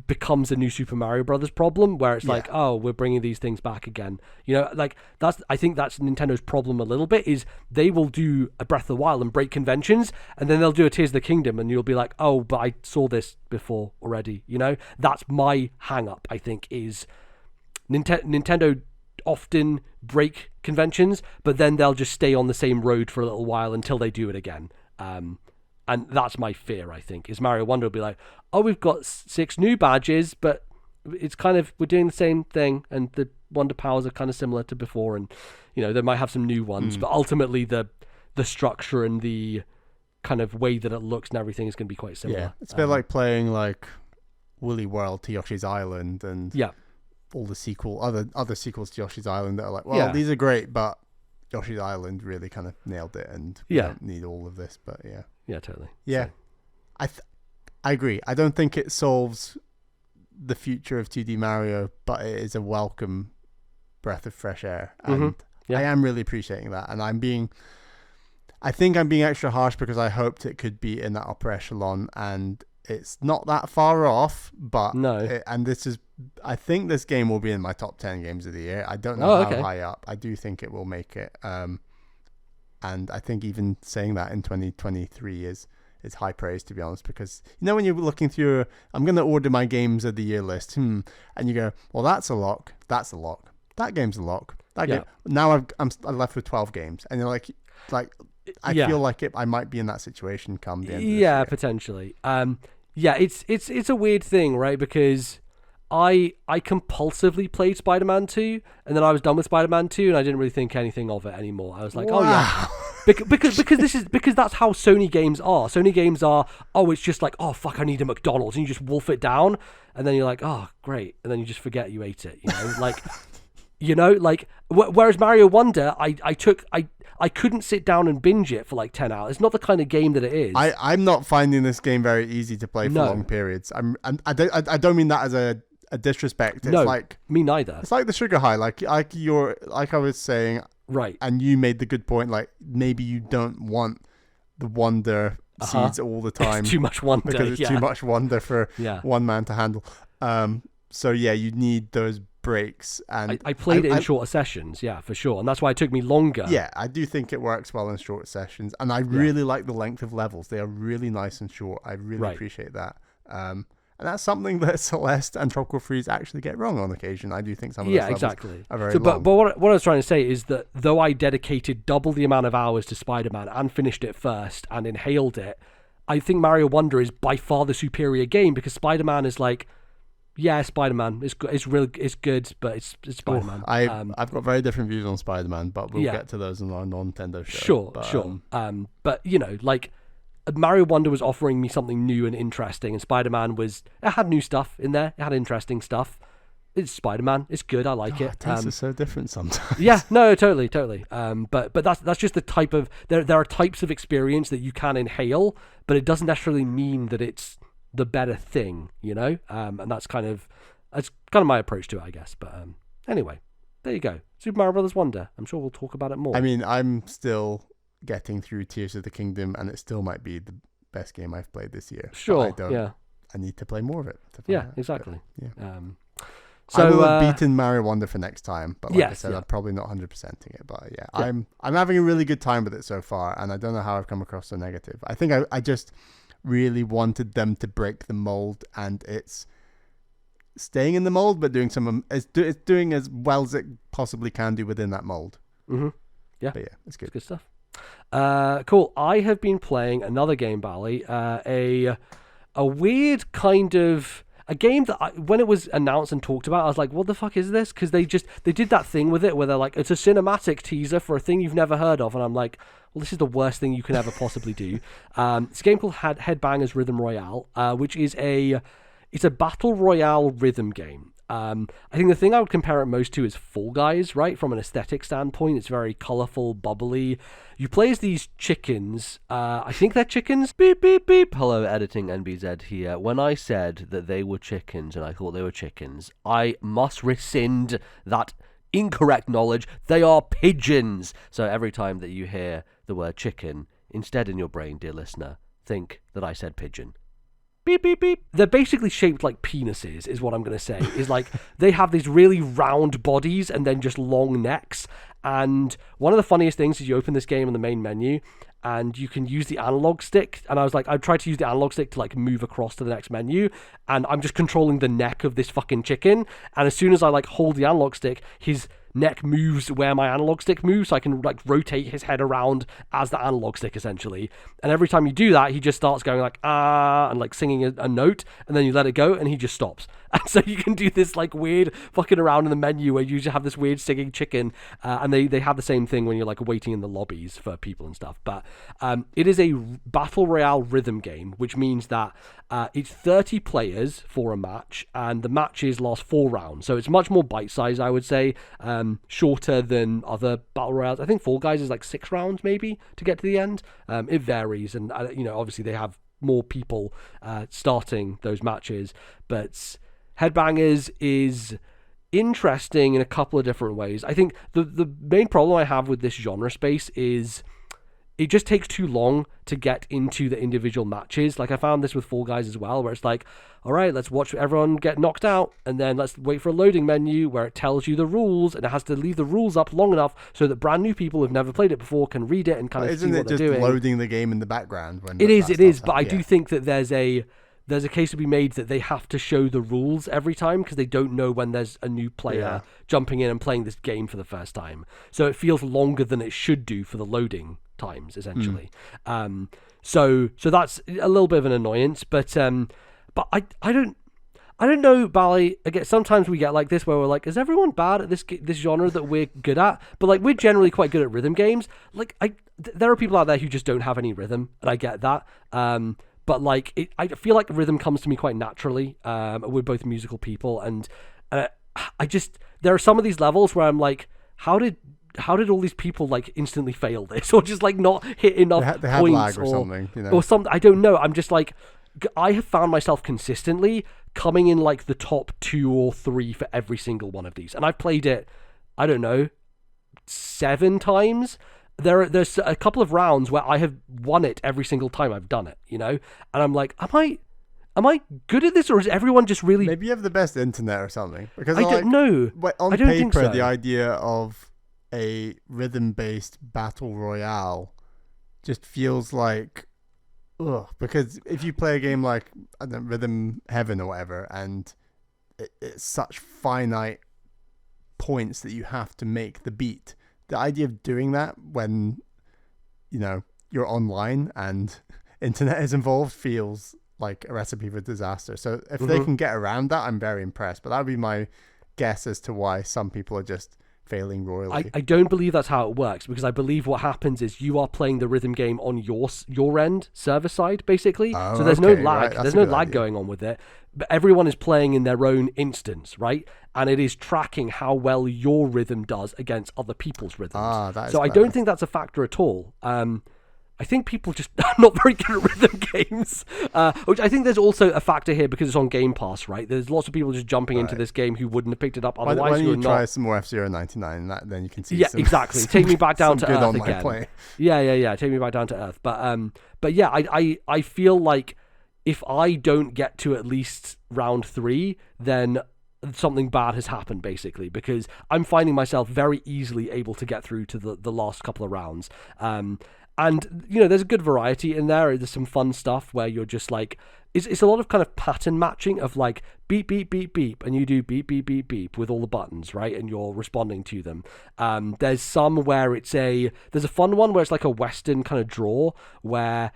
becomes a new Super Mario Brothers problem, where it's like, oh, we're bringing these things back again. You know, like I think that's Nintendo's problem a little bit, is they will do a Breath of the Wild and break conventions, and then they'll do a Tears of the Kingdom, and you'll be like, oh, but I saw this before already. You know, that's my hang up, I think, is Nintendo often break conventions, but then they'll just stay on the same road for a little while until they do it again. And that's my fear, I think, is Mario Wonder will be like, oh, we've got 6 new badges, but it's kind of, we're doing the same thing, and the Wonder powers are kind of similar to before, and, you know, they might have some new ones, but ultimately the structure and the kind of way that it looks and everything is going to be quite similar. Yeah, it's a bit like playing like Woolly World to Yoshi's Island, and all the other sequels to Yoshi's Island that are like, well, these are great, but Yoshi's Island really kind of nailed it, and we don't need all of this, but yeah, totally. Yeah, so. I agree. I don't think it solves the future of 2D Mario, but it is a welcome breath of fresh air, and I am really appreciating that. And I think I'm being extra harsh because I hoped it could be in that upper echelon, and it's not that far off. But I think this game will be in my top 10 games of the year. I don't know how high up. I do think it will make it. And I think even saying that in 2023 is high praise, to be honest, because, you know, when you're looking through, I'm going to order my games of the year list, and you go, well, that's a lock, that game's a lock, game. Now I'm left with 12 games, and you're like I feel like I might be in that situation come the end of this year. Potentially. It's a weird thing, right? Because I compulsively played Spider-Man 2, and then I was done with Spider-Man 2, and I didn't really think anything of it anymore. I was like, oh yeah, because that's how Sony games are. Sony games are, oh, it's just like, oh fuck, I need a McDonald's, and you just wolf it down, and then you're like, oh great, and then you just forget you ate it. You know, like, whereas Mario Wonder, I couldn't sit down and binge it for like 10 hours. It's not the kind of game that it is. I'm not finding this game very easy to play for long periods. I don't mean that as a disrespect. It's like, me neither. It's like the sugar high, like I was saying, right? And you made the good point. Like, maybe you don't want the wonder seeds all the time. It's too much wonder because it's too much wonder for one man to handle. So you need those breaks. And I played it in shorter sessions, for sure, and that's why it took me longer. Yeah, I do think it works well in short sessions, and I really like the length of levels. They are really nice and short. I really appreciate that. And that's something that Celeste and Tropical Freeze actually get wrong on occasion. I do think some of those levels are very long. But what I was trying to say is that though I dedicated double the amount of hours to Spider-Man and finished it first and inhaled it, I think Mario Wonder is by far the superior game, because Spider-Man is like, Spider-Man is good, but it's Spider-Man. I've got very different views on Spider-Man, but we'll get to those in our non-Nintendo show. Sure. But you know, like, Mario Wonder was offering me something new and interesting, and Spider-Man it had new stuff in there. It had interesting stuff. It's Spider-Man. It's good. I like it. Tastes are so different sometimes. Yeah, no, totally. But that's just the type of there are types of experience that you can inhale, but it doesn't necessarily mean that it's the better thing, you know. And that's kind of my approach to it, I guess. But anyway, there you go. Super Mario Brothers Wonder. I'm sure we'll talk about it more. I mean, I'm still getting through Tears of the Kingdom, and it still might be the best game I've played this year. Sure. I need to play more of it. To find out. Exactly. But, yeah. So I will have beaten Mario Wonder for next time, but like I said, yeah. I'm probably not 100%ing it. But yeah, I'm having a really good time with it so far, and I don't know how I've come across so negative. I think I just really wanted them to break the mold, and it's staying in the mold, but doing it's doing as well as it possibly can do within that mold. Mm-hmm. Yeah, but yeah, it's good. It's good stuff. Cool. I have been playing another game, Bally. A weird kind of. A game that when it was announced and talked about, I was like, what the fuck is this? Because they did that thing with it where they're like, it's a cinematic teaser for a thing you've never heard of. And I'm like, well, this is the worst thing you can ever possibly do. It's a game called Headbangers Rhythm Royale, which is it's a battle royale rhythm game. I think the thing I would compare it most to is Fall Guys, right? From an aesthetic standpoint, it's very colorful, bubbly. You play as these chickens. I think they're chickens. Beep, beep, beep. Hello, editing NBZ here. When I said that they were chickens and I thought they were chickens, I must rescind that incorrect knowledge. They are pigeons. So every time that you hear the word chicken, instead in your brain, dear listener, think that I said pigeon. Beep, beep, beep. They're basically shaped like penises, is what I'm going to say. Is like they have these really round bodies and then just long necks. And one of the funniest things is you open this game in the main menu and you can use the analog stick. And I was like, I tried to use the analog stick to like move across to the next menu. And I'm just controlling the neck of this fucking chicken. And as soon as I like hold the analog stick, his neck moves where my analog stick moves, so I can like rotate his head around as the analog stick essentially. And every time you do that, he just starts going like ah and like singing a note, and then you let it go and he just stops. And so you can do this like weird fucking around in the menu where you just have this weird singing chicken, and they have the same thing when you're like waiting in the lobbies for people and stuff. But it is a battle royale rhythm game, which means that it's 30 players for a match, and the matches last 4 rounds. So it's much more bite-sized, I would say, shorter than other battle royales. I think Fall Guys is like 6 rounds maybe to get to the end. It varies, and obviously they have more people starting those matches, but Headbangers is interesting in a couple of different ways. I think the main problem I have with this genre space is it just takes too long to get into the individual matches. Like I found this with Fall Guys as well, where it's like, all right, let's watch everyone get knocked out, and then let's wait for a loading menu where it tells you the rules, and it has to leave the rules up long enough so that brand new people who've never played it before can read it and kind of see what they're doing. Isn't it just loading the game in the background? When it is, but I do think that there's a case to be made that they have to show the rules every time because they don't know when there's a new player jumping in and playing this game for the first time. So it feels longer than it should do for the loading times, essentially. So that's a little bit of an annoyance, but I don't know, Bally. Again, sometimes we get like this where we're like, is everyone bad at this genre that we're good at? But like we're generally quite good at rhythm games. Like there are people out there who just don't have any rhythm, and I get that. But like I feel like rhythm comes to me quite naturally. We're both musical people, and I just there are some of these levels where I'm like, how did all these people like instantly fail this, or just like not hit enough they had points lag or something, or something? I don't know. I'm just like, I have found myself consistently coming in like the top 2 or 3 for every single one of these, and I've played it, I don't know, 7 times. There's a couple of rounds where I have won it every single time I've done it, and I'm like, am I good at this, or is everyone just really? Maybe you have the best internet or something. Because I don't know. On I don't paper, think so. The idea of a rhythm-based battle royale just feels like, because if you play a game like Rhythm Heaven or whatever, and it's such finite points that you have to make the beat. The idea of doing that when, you're online and internet is involved feels like a recipe for disaster. So if they can get around that, I'm very impressed. But that would be my guess as to why some people are just failing royally. I don't believe that's how it works, because I believe what happens is you are playing the rhythm game on your end, server side, basically. So there's no lag. Right. There's no lag going on with it. But everyone is playing in their own instance, right? And it is tracking how well your rhythm does against other people's rhythms. So I don't think that's a factor at all. I think people just are not very good at rhythm games, which I think there's also a factor here because it's on Game Pass, right? There's lots of people just jumping into this game who wouldn't have picked it up otherwise. Why don't you try some more F-Zero 99, then you can see exactly. Take me back down to earth again. Play. Yeah. Take me back down to earth. But yeah, I feel like if I don't get to at least round 3, then something bad has happened, basically, because I'm finding myself very easily able to get through to the last couple of rounds. And, you know, there's a good variety in there. There's some fun stuff where you're just like, it's a lot of kind of pattern matching of like beep, beep, beep, beep, and you do beep, beep, beep, beep with all the buttons, right? And you're responding to them. There's some where there's a fun one where it's like a Western kind of draw where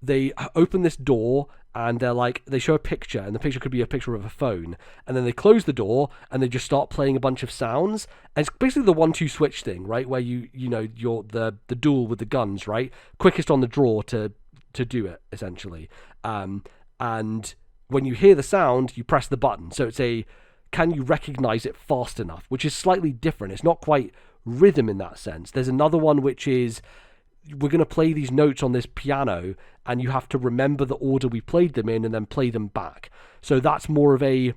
they open this door and they show a picture, and the picture could be a picture of a phone, and then they close the door and they just start playing a bunch of sounds, and it's basically the 1-2 switch thing, right? Where you're the duel with the guns, right? Quickest on the draw to do it, essentially. And when you hear the sound, you press the button. So it's can you recognize it fast enough, which is slightly different. It's not quite rhythm in that sense. There's another one which is, we're going to play these notes on this piano and you have to remember the order we played them in and then play them back. So that's more of a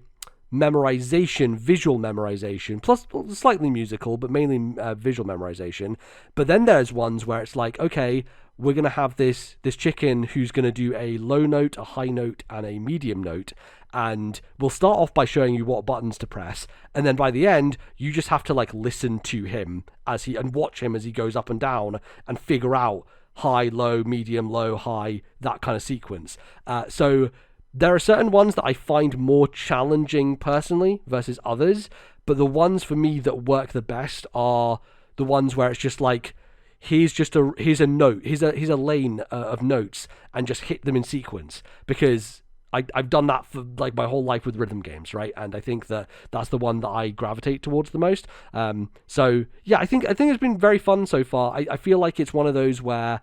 memorization, visual memorization, plus slightly musical, but mainly visual memorization. But then there's ones where it's like, okay, we're going to have this chicken who's going to do a low note, a high note, and a medium note. And we'll start off by showing you what buttons to press. And then by the end, you just have to like listen to him and watch him as he goes up and down and figure out high, low, medium, low, high, that kind of sequence. So there are certain ones that I find more challenging personally versus others. But the ones for me that work the best are the ones where it's just like, here's a note, here's a lane of notes, and just hit them in sequence, because I've done that for like my whole life with rhythm games, right? And I think that's the one that I gravitate towards the most. So yeah, I think it's been very fun so far. I feel like it's one of those where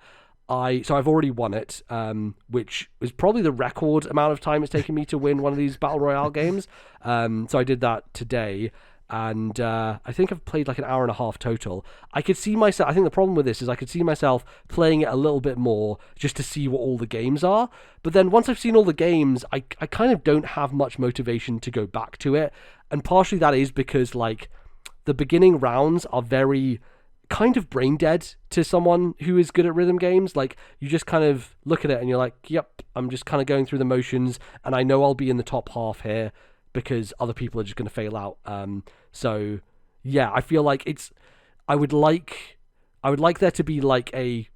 I've already won it, which is probably the record amount of time it's taken me to win one of these battle royale games. So I did that today. And I think I've played like an hour and a half total. I could see myself, I think the problem with this is I could see myself playing it a little bit more just to see what all the games are. But then once I've seen all the games, I kind of don't have much motivation to go back to it. And partially that is because like the beginning rounds are very kind of brain dead to someone who is good at rhythm games. Like you just kind of look at it and you're like, yep, I'm just kind of going through the motions and I know I'll be in the top half here, because other people are just going to fail out. So yeah, I feel like I would like there to be like a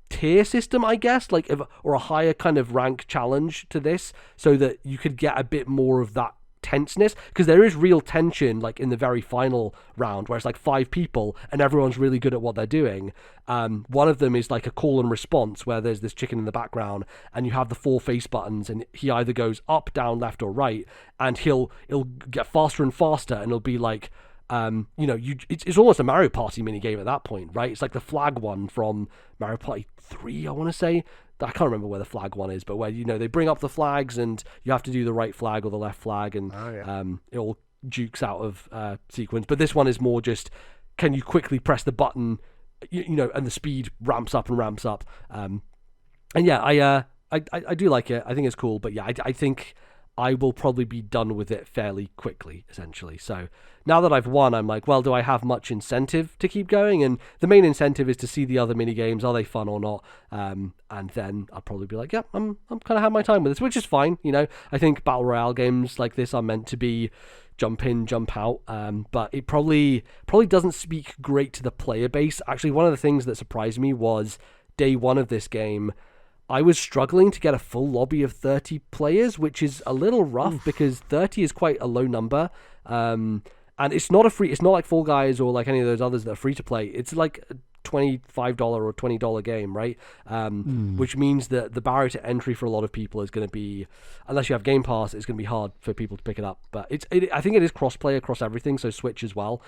tier system, I guess, like or a higher kind of rank challenge to this, so that you could get a bit more of that tenseness, because there is real tension like in the very final round where it's like 5 people and everyone's really good at what they're doing. One of them is like a call and response where there's this chicken in the background and you have the 4 face buttons and he either goes up, down, left or right, and it'll get faster and faster, and it'll be like it's almost a Mario Party mini game at that point, right? It's like the flag one from Mario Party 3, I want to say. I can't remember where the flag one is, but where, they bring up the flags and you have to do the right flag or the left flag, and it all jukes out of sequence. But this one is more just, can you quickly press the button, and the speed ramps up and ramps up. And yeah, I do like it. I think it's cool, but yeah, I think I will probably be done with it fairly quickly, essentially. So now that I've won, I'm like, well, do I have much incentive to keep going? And the main incentive is to see the other mini games. Are they fun or not? And then I'll probably be like, yeah, I'm kind of having my time with this, which is fine. I think battle royale games like this are meant to be jump in, jump out. But it probably doesn't speak great to the player base. Actually, one of the things that surprised me was day one of this game, I was struggling to get a full lobby of 30 players, which is a little rough because 30 is quite a low number. And it's not like Fall Guys or like any of those others that are free to play. It's like a $25 or $20 game, right? Which means that the barrier to entry for a lot of people is going to be, unless you have Game Pass, it's going to be hard for people to pick it up. But I think it is cross-play across everything, so Switch as well.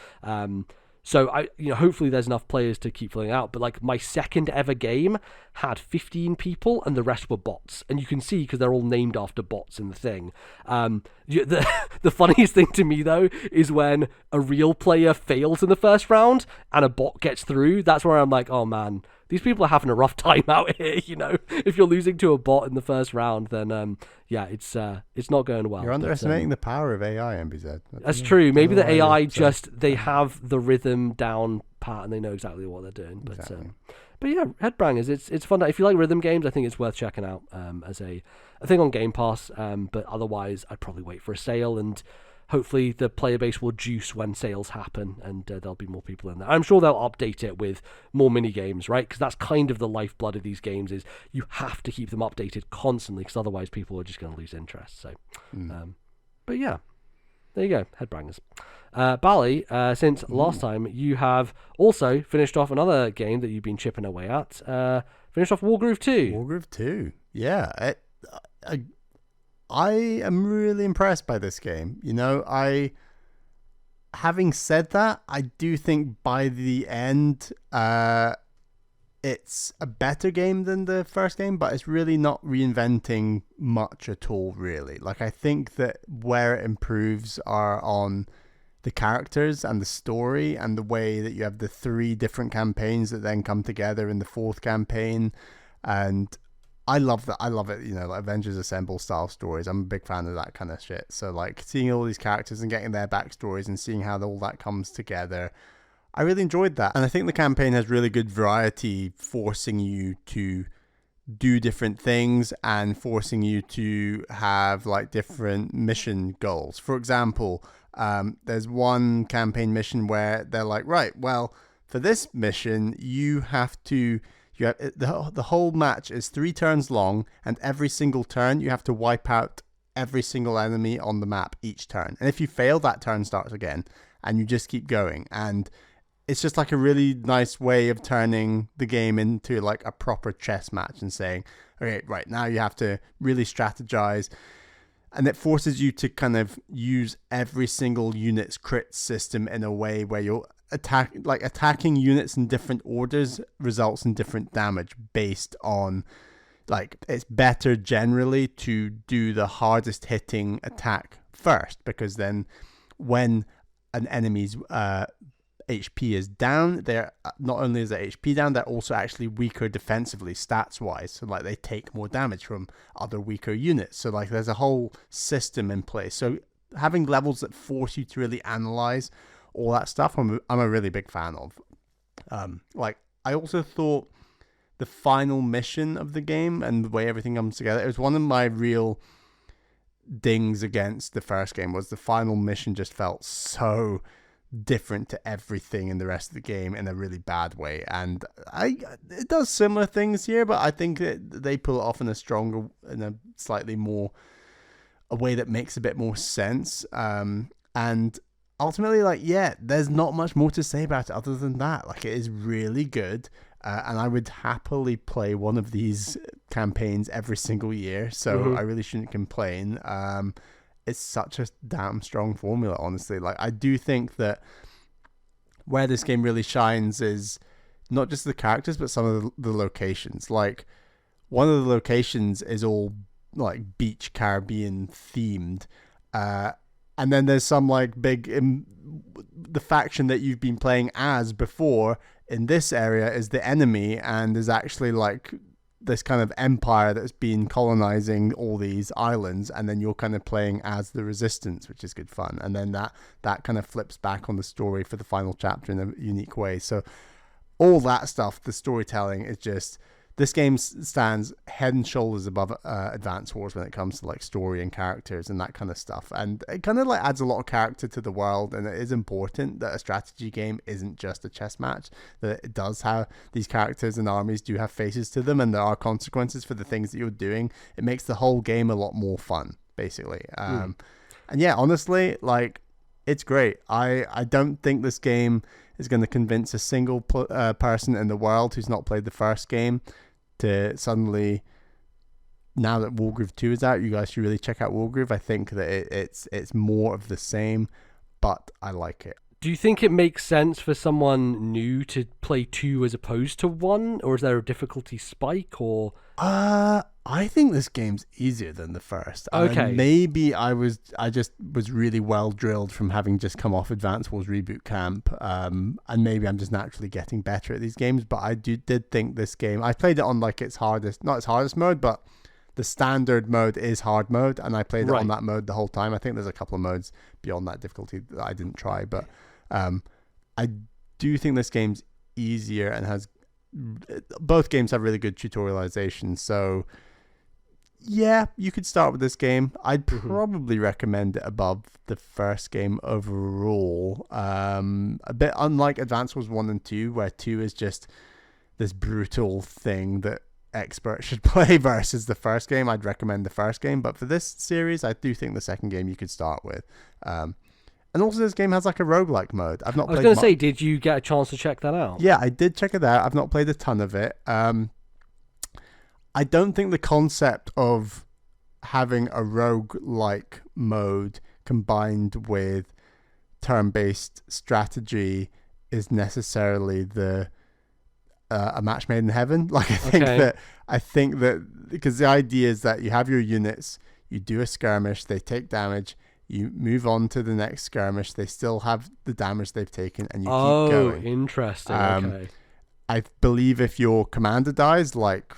So hopefully there's enough players to keep filling out. But like my second ever game had 15 people and the rest were bots, and you can see because they're all named after bots in the thing. The funniest thing to me though is when a real player fails in the first round and a bot gets through. That's where I'm like, oh man, these people are having a rough time out here. If you're losing to a bot in the first round, then it's not going well. You're underestimating the power of AI, MBZ. That's true. Maybe the AI they have the rhythm down pat and they know exactly what they're doing. But Exactly. but yeah, Headbangers, it's fun. If you like rhythm games, I think it's worth checking out as a thing on Game Pass. But otherwise, I'd probably wait for a sale, and hopefully the player base will juice when sales happen, and there'll be more people in there. I'm sure they'll update it with more mini games, right? Because that's kind of the lifeblood of these games, is you have to keep them updated constantly, because otherwise people are just going to lose interest. So, but yeah, there you go, Headbangers. Bally, since last time, you have also finished off another game that you've been chipping away at. Finished off Wargroove 2. Wargroove 2. Yeah. I am really impressed by this game. You know, having said that, I do think by the end, it's a better game than the first game, but it's really not reinventing much at all, really. Like, I think that where it improves are on the characters and the story and the way that you have the 3 different campaigns that then come together in the 4th campaign. And I love that. I love it, you know, like Avengers Assemble style stories. I'm a big fan of that kind of shit. So, like, seeing all these characters and getting their backstories and seeing how all that comes together, I really enjoyed that. And I think the campaign has really good variety, forcing you to do different things and forcing you to have, like, different mission goals. For example, there's one campaign mission where they're like, right, well, for this mission, you have to... the whole match is 3 turns long, and every single turn you have to wipe out every single enemy on the map each turn. And if you fail, that turn starts again, and you just keep going. And it's just like a really nice way of turning the game into like a proper chess match and saying, okay, right, now you have to really strategize. And it forces you to kind of use every single unit's crit system in a way where you're attacking units in different orders results in different damage based on, like, it's better generally to do the hardest hitting attack first, because then when an enemy's HP is down, they're not only is their HP down, they're also actually weaker defensively stats wise. So, like, they take more damage from other weaker units. So, like, there's a whole system in place. So having levels that force you to really analyze all that stuff, I'm a really big fan of. Like, I also thought the final mission of the game and the way everything comes together, it was one of my real dings against the first game, was the final mission just felt so different to everything in the rest of the game in a really bad way. And it does similar things here, but I think that they pull it off in a slightly more, a way that makes a bit more sense. And ultimately, like, yeah, there's not much more to say about it other than that. Like, it is really good, and I would happily play one of these campaigns every single year, so I really shouldn't complain. It's such a damn strong formula, honestly. Like, I do think that where this game really shines is not just the characters, but some of the locations. Like, one of the locations is all, like, beach Caribbean themed, and then there's some, like, big... the faction that you've been playing as before in this area is the enemy, and there's actually, like, this kind of empire that's been colonizing all these islands, and then you're kind of playing as the resistance, which is good fun. And then that kind of flips back on the story for the final chapter in a unique way. So all that stuff, the storytelling is just... This game stands head and shoulders above Advance Wars when it comes to, like, story and characters and that kind of stuff. And it kind of, like, adds a lot of character to the world. And it is important that a strategy game isn't just a chess match, that it does have these characters and armies do have faces to them, and there are consequences for the things that you're doing. It makes the whole game a lot more fun, basically. And yeah, honestly, like, it's great. I don't think this game is going to convince a single person in the world who's not played the first game to suddenly, now that Wargroove 2 is out, you guys should really check out Wargroove. I think that it's more of the same, but I like it. Do you think it makes sense for someone new to play 2 as opposed to 1, or is there a difficulty spike, or? I think this game's easier than the first. Okay. Maybe I just was really well drilled from having just come off Advance Wars Reboot Camp, and maybe I'm just naturally getting better at these games. But I did think this game, I played it on, like, its hardest, not its hardest mode, but the standard mode is hard mode, and I played it on that mode the whole time. I think there's a couple of modes beyond that difficulty that I didn't try, but I do think this game's easier and has both games have really good tutorialization. So yeah, you could start with this game. I'd probably recommend it above the first game overall. A bit unlike Advance Wars 1 and 2, where 2 is just this brutal thing that experts should play versus the first game. I'd recommend the first game, but for this series, I do think the second game you could start with. And also, this game has like a roguelike mode. I was going to say, did you get a chance to check that out? Yeah, I did check it out. I've not played a ton of it. I don't think the concept of having a roguelike mode combined with turn-based strategy is necessarily a match made in heaven. Like, I think that because the idea is that you have your units, you do a skirmish, they take damage, you move on to the next skirmish, they still have the damage they've taken, and you keep going. Oh, interesting. Okay. I believe if your commander dies, like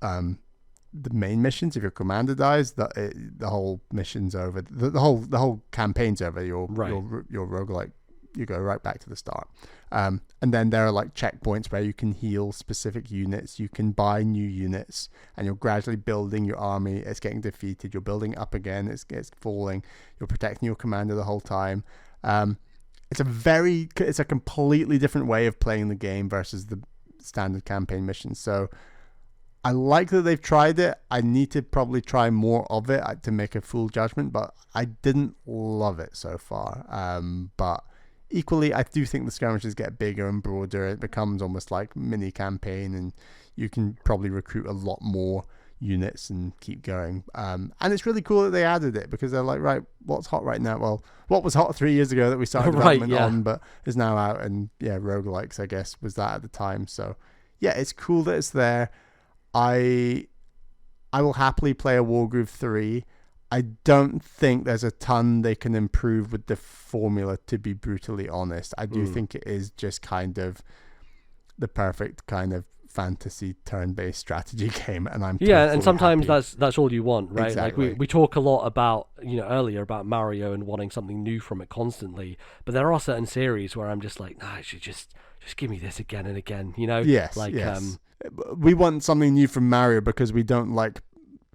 the main missions, if your commander dies, the whole mission's over. The whole campaign's over. Your roguelike, you go right back to the start. And then there are like checkpoints where you can heal specific units, you can buy new units, and you're gradually building your army. It's getting defeated, you're building up again, it's falling, you're protecting your commander the whole time. It's a completely different way of playing the game versus the standard campaign missions. So I like that they've tried it. I need to probably try more of it to make a full judgment, but I didn't love it so far. But equally, I do think the skirmishes get bigger and broader. It becomes almost like mini campaign, and you can probably recruit a lot more units and keep going. And it's really cool that they added it, because they're like, right, what's hot right now? Well, what was hot 3 years ago that we started development on, but is now out, and roguelikes, I guess, was that at the time. So yeah, it's cool that it's there. I will happily play a Wargroove 3. I don't think there's a ton they can improve with the formula, to be brutally honest. I do think it is just kind of the perfect kind of fantasy turn-based strategy game, and I'm and sometimes that's all you want, right? Exactly. Like we talk a lot about, earlier about Mario and wanting something new from it constantly, but there are certain series where I'm just like, nah, you should just give me this again and again, Yes, yes. We want something new from Mario because we don't like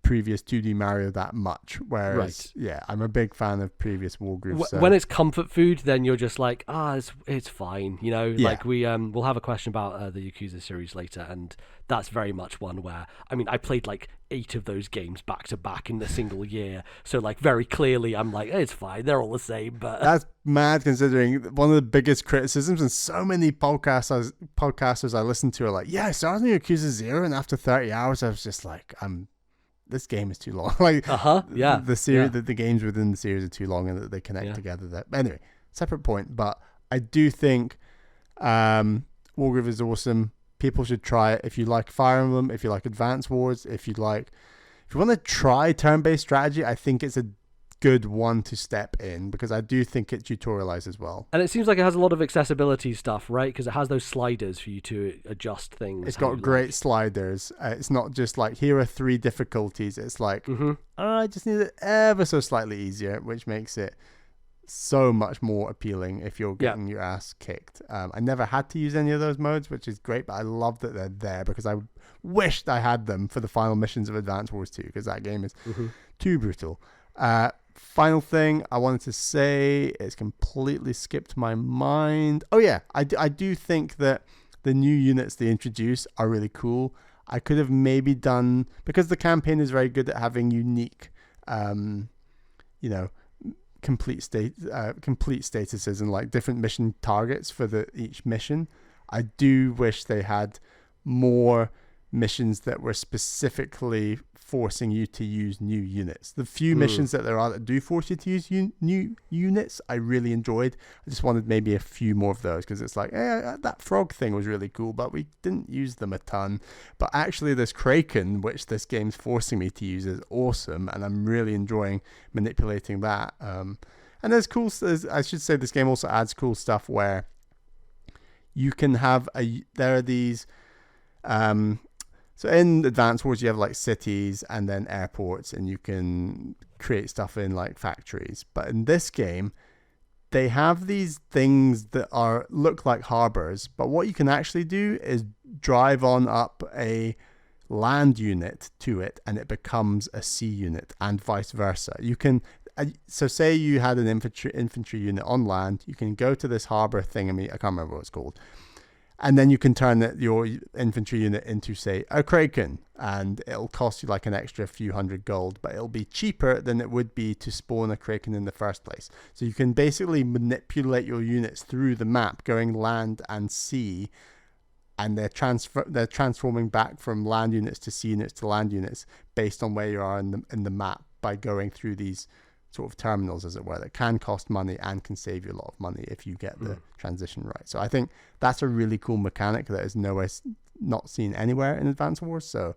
previous 2D Mario that much, whereas I'm a big fan of previous Wargroove. So. When it's comfort food, then you're just like, it's fine, like we'll have a question about the Yakuza series later, and that's very much one where, I played like 8 of those games back to back in a single year, so like very clearly I'm like, it's fine, they're all the same. But that's mad, considering one of the biggest criticisms, and so many podcasters I listen to are like, I started on Yakuza 0 and after 30 hours I was just like, this game is too long. The series, the games within the series are too long, and that they connect together. That anyway, separate point. But I do think Wargroove is awesome. People should try it if you like Fire Emblem, if you like Advance Wars, if you want to try turn-based strategy. I think it's a good one to step in, because I do think it tutorializes well. And it seems like it has a lot of accessibility stuff, right? Because it has those sliders for you to adjust things. It's got great sliders. It's not just like, here are 3 difficulties. It's like, I just need it ever so slightly easier, which makes it so much more appealing if you're getting your ass kicked. I never had to use any of those modes, which is great, but I love that they're there, because I wished I had them for the final missions of Advance Wars 2, because that game is too brutal. Final thing I wanted to say, it's completely skipped my mind. Oh yeah, I do think that the new units they introduce are really cool. I could have maybe done, because the campaign is very good at having unique complete statuses and like different mission targets for each mission. I do wish they had more missions that were specifically forcing you to use new units. The few missions that there are that do force you to use new units, I really enjoyed. I just wanted maybe a few more of those, because it's like, that frog thing was really cool, but we didn't use them a ton. But actually this Kraken, which this game's forcing me to use, is awesome, and I'm really enjoying manipulating that. And there's cool, I should say, this game also adds cool stuff where you can have there are these so in Advance Wars, you have like cities and then airports, and you can create stuff in like factories. But in this game, they have these things that look like harbors, but what you can actually do is drive on up a land unit to it, and it becomes a sea unit, and vice versa. You can, so say you had an infantry unit on land, you can go to this harbor thingy, I can't remember what it's called, and then you can turn your infantry unit into, say, a kraken, and it'll cost you like an extra few hundred gold, but it'll be cheaper than it would be to spawn a kraken in the first place. So you can basically manipulate your units through the map, going land and sea, and they're transforming back from land units to sea units to land units based on where you are in the map by going through these sort of terminals, as it were, that can cost money and can save you a lot of money if you get the transition right. So I think that's a really cool mechanic that is not seen anywhere in Advance Wars. So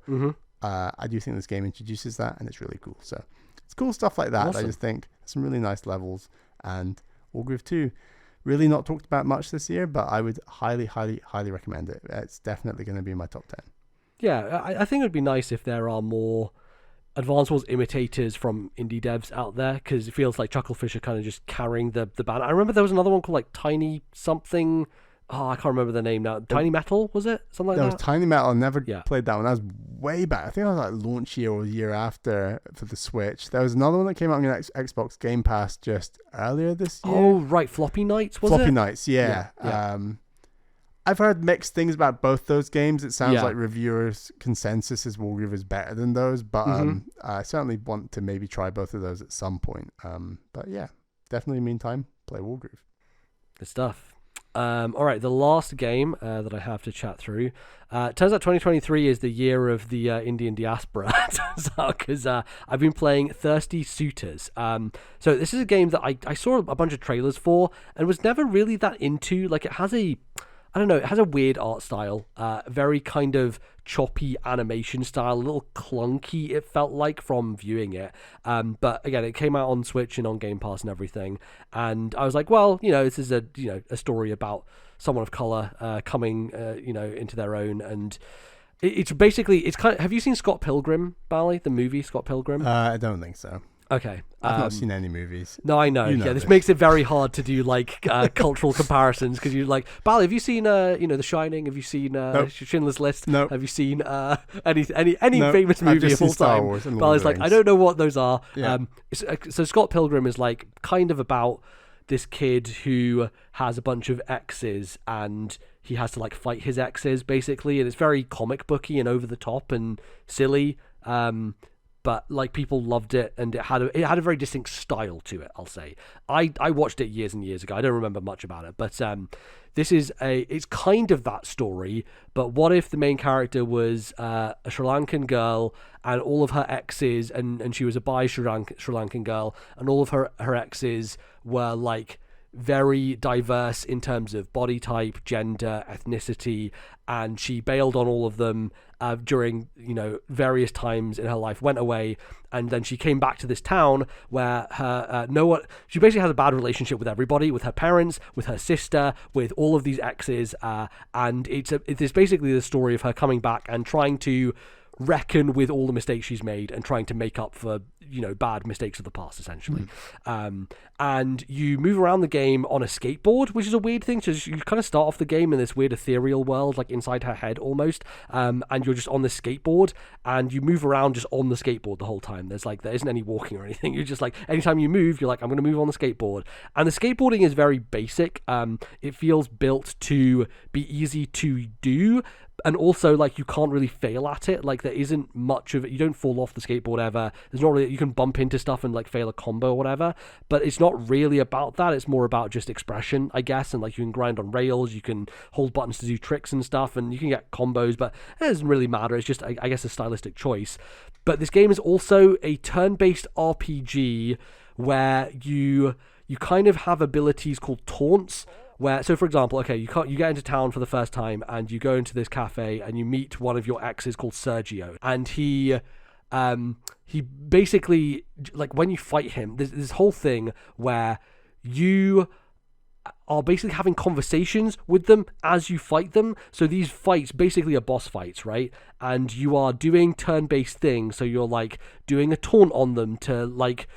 I do think this game introduces that, and it's really cool. So it's cool stuff like that. Awesome. I just think some really nice levels, and Wargroove 2, really not talked about much this year, but I would highly, highly, highly recommend it. It's definitely going to be in my top 10. Yeah, I think it would be nice if there are more Advance Wars imitators from indie devs out there, because it feels like Chucklefish are kind of just carrying the banner. I remember there was another one called like Tiny something. Oh, I can't remember the name now. Tiny Metal, was it? Something like that? There was Tiny Metal. I never played that one. That was way back. I think it was like launch year or year after for the Switch. There was another one that came out on Xbox Game Pass just earlier this year. Oh, right. Floppy Nights, was it? Floppy Nights, yeah. I've heard mixed things about both those games. It sounds like reviewers' consensus is Wargroove is better than those, but I certainly want to maybe try both of those at some point. But yeah, definitely meantime, play Wargroove. Good stuff. All right, the last game that I have to chat through. Turns out 2023 is the year of the Indian diaspora, because I've been playing Thirsty Suitors. So this is a game that I saw a bunch of trailers for and was never really that into. Like, it has it has a weird art style, very kind of choppy animation style, a little clunky it felt like from viewing it. But again, it came out on Switch and on Game Pass and everything. And I was like, well, this is a story about someone of color coming, into their own. And it's basically, it's kind of, have you seen Scott Pilgrim, Bally, the movie Scott Pilgrim? I don't think so. Okay. I've not seen any movies. No, I know. This makes it very hard to do cultural comparisons, because you're like, Bally, have you seen The Shining? Have you seen Schindler's List? No. Have you seen any famous movie of all time? Bally's like, I don't know what those are. Yeah. So Scott Pilgrim is like kind of about this kid who has a bunch of exes, and he has to like fight his exes basically, and it's very comic booky and over the top and silly. But like, people loved it, and it had a very distinct style to it, I'll say. I watched it years and years ago. I don't remember much about it, but it's kind of that story. But what if the main character was a Sri Lankan girl, and all of her exes, and she was a bi Sri Lankan girl, and all of her exes were like very diverse in terms of body type, gender, ethnicity, and she bailed on all of them during various times in her life, went away, and then she came back to this town where she basically has a bad relationship with everybody, with her parents, with her sister, with all of these exes, and it's basically the story of her coming back and trying to reckon with all the mistakes she's made and trying to make up for bad mistakes of the past, essentially. And you move around the game on a skateboard, which is a weird thing. So you kind of start off the game in this weird ethereal world, like inside her head almost, and you're just on this skateboard, and you move around just on the skateboard the whole time. There isn't any walking or anything. You're just like, anytime you move, you're like, I'm going to move on the skateboard. And the skateboarding is very basic. It feels built to be easy to do, and also like you can't really fail at it. Like, there isn't much of it. You don't fall off the skateboard ever. There's not really, you can bump into stuff and like fail a combo or whatever, but it's not really about that. It's more about just expression, I guess. And like, you can grind on rails, you can hold buttons to do tricks and stuff, and you can get combos, but it doesn't really matter. It's just, I guess, a stylistic choice. But this game is also a turn-based RPG where you kind of have abilities called taunts, where, so for example, you get into town for the first time, and you go into this cafe and you meet one of your exes called Sergio, and he basically, like, when you fight him, there's this whole thing where you are basically having conversations with them as you fight them. So these fights basically are boss fights, right? And you are doing turn-based things. So you're like doing a taunt on them to like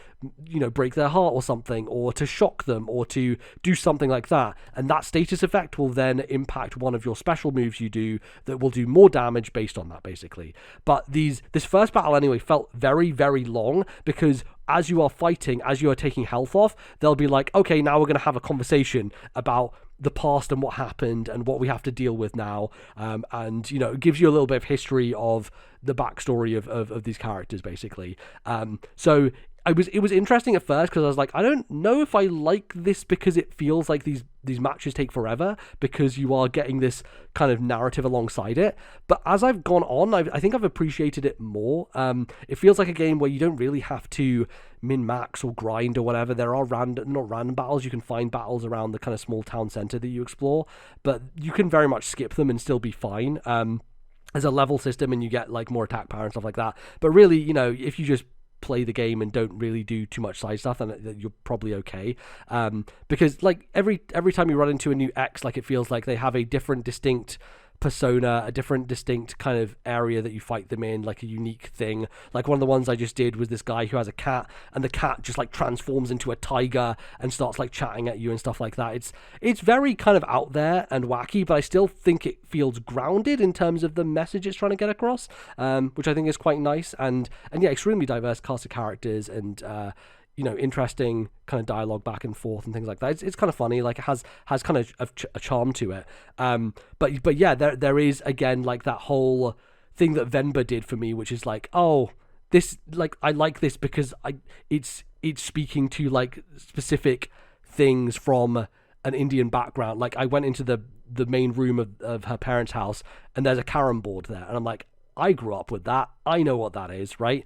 break their heart or something, or to shock them, or to do something like that. And that status effect will then impact one of your special moves you do that will do more damage based on that, basically. But this first battle anyway felt very, very long, because as you are fighting, as you are taking health off, they'll be like, okay, now we're going to have a conversation about the past and what happened and what we have to deal with now. And it gives you a little bit of history of the backstory of these characters, basically. So it was interesting at first, because I was like, I don't know if I like this, because it feels like these matches take forever, because you are getting this kind of narrative alongside it. But as I've gone on, I think I've appreciated it more. It feels like a game where you don't really have to min-max or grind or whatever. There are not random battles. You can find battles around the kind of small town center that you explore, but you can very much skip them and still be fine. There's a level system and you get like more attack power and stuff like that. But really, if you just play the game and don't really do too much side stuff, then you're probably okay. Because like every time you run into a new X, like it feels like they have a different distinct persona, a different distinct kind of area that you fight them in, like a unique thing. Like one of the ones I just did was this guy who has a cat, and the cat just like transforms into a tiger and starts like chatting at you and stuff like that. It's very kind of out there and wacky, but I still think it feels grounded in terms of the message it's trying to get across, which I think is quite nice. And yeah, extremely diverse cast of characters, and interesting kind of dialogue back and forth and things like that. It's kind of funny, like it has kind of a charm to it. But yeah, there is again like that whole thing that Venba did for me, which is like, oh, this, like, I like this because it's speaking to like specific things from an Indian background. Like I went into the main room of her parents' house, and there's a carom board there, and I'm like, I grew up with that. I know what that is, right?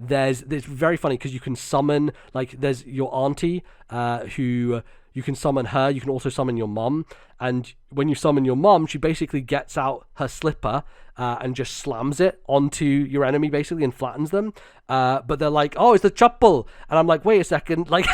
There's very funny because you can summon, like, there's your auntie who you can summon her. You can also summon your mum, and when you summon your mum, she basically gets out her slipper and just slams it onto your enemy basically and flattens them. But they're like, oh, it's the chappal, and I'm like, wait a second, like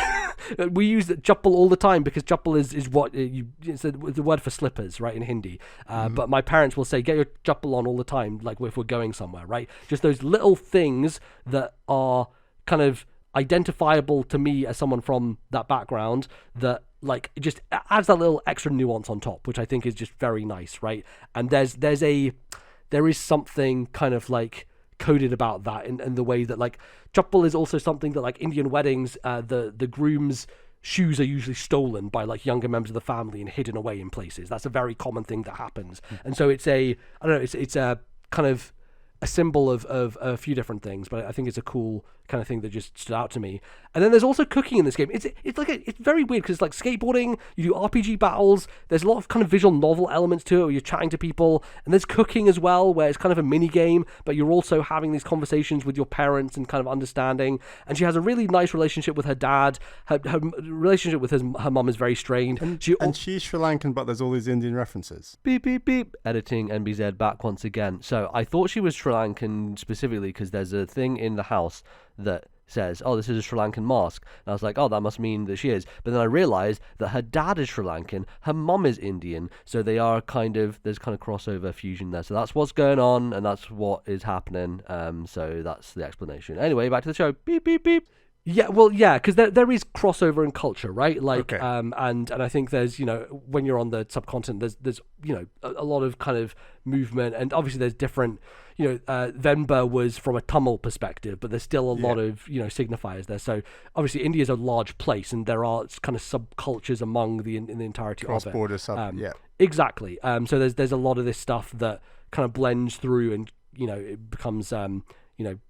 we use chappal all the time because chappal is what it's the word for slippers, right, in Hindi. But my parents will say, get your chappal on all the time, like if we're going somewhere, right? Just those little things that are kind of identifiable to me as someone from that background, that like it just adds that little extra nuance on top, which I think is just very nice, right? And there is something kind of like coded about that in the way that like chappal is also something that like Indian weddings, the groom's shoes are usually stolen by like younger members of the family and hidden away in places. That's a very common thing that happens. And so it's a kind of a symbol of a few different things, but I think it's a cool kind of thing that just stood out to me. And then there's also cooking in this game. It's very weird because it's like skateboarding, you do RPG battles, there's a lot of kind of visual novel elements to it where you're chatting to people, and there's cooking as well where it's kind of a mini game, but you're also having these conversations with your parents and kind of understanding. And she has a really nice relationship with her dad. Her relationship with her mum is very strained. And she's Sri Lankan, but there's all these Indian references. Beep, beep, beep. Editing NBZ back once again. So I thought she was Sri Lankan specifically because there's a thing in the house that says, oh, this is a Sri Lankan mosque. And I was like, oh, that must mean that she is. But then I realized that her dad is Sri Lankan, her mum is Indian, so there's kind of crossover fusion there. So that's what's going on, and that's what is happening. So that's the explanation. Anyway, back to the show. Beep, beep, beep. Yeah, well, yeah, because there is crossover in culture, right? Like, okay. And I think there's, when you're on the subcontinent, there's a lot of kind of movement, and obviously there's different, Venba was from a Tamil perspective, but there's still a lot of, signifiers there. So obviously India is a large place, and there are kind of subcultures among in the entirety of it. Cross-border sub, yeah. Exactly. So there's a lot of this stuff that kind of blends through, and, it becomes,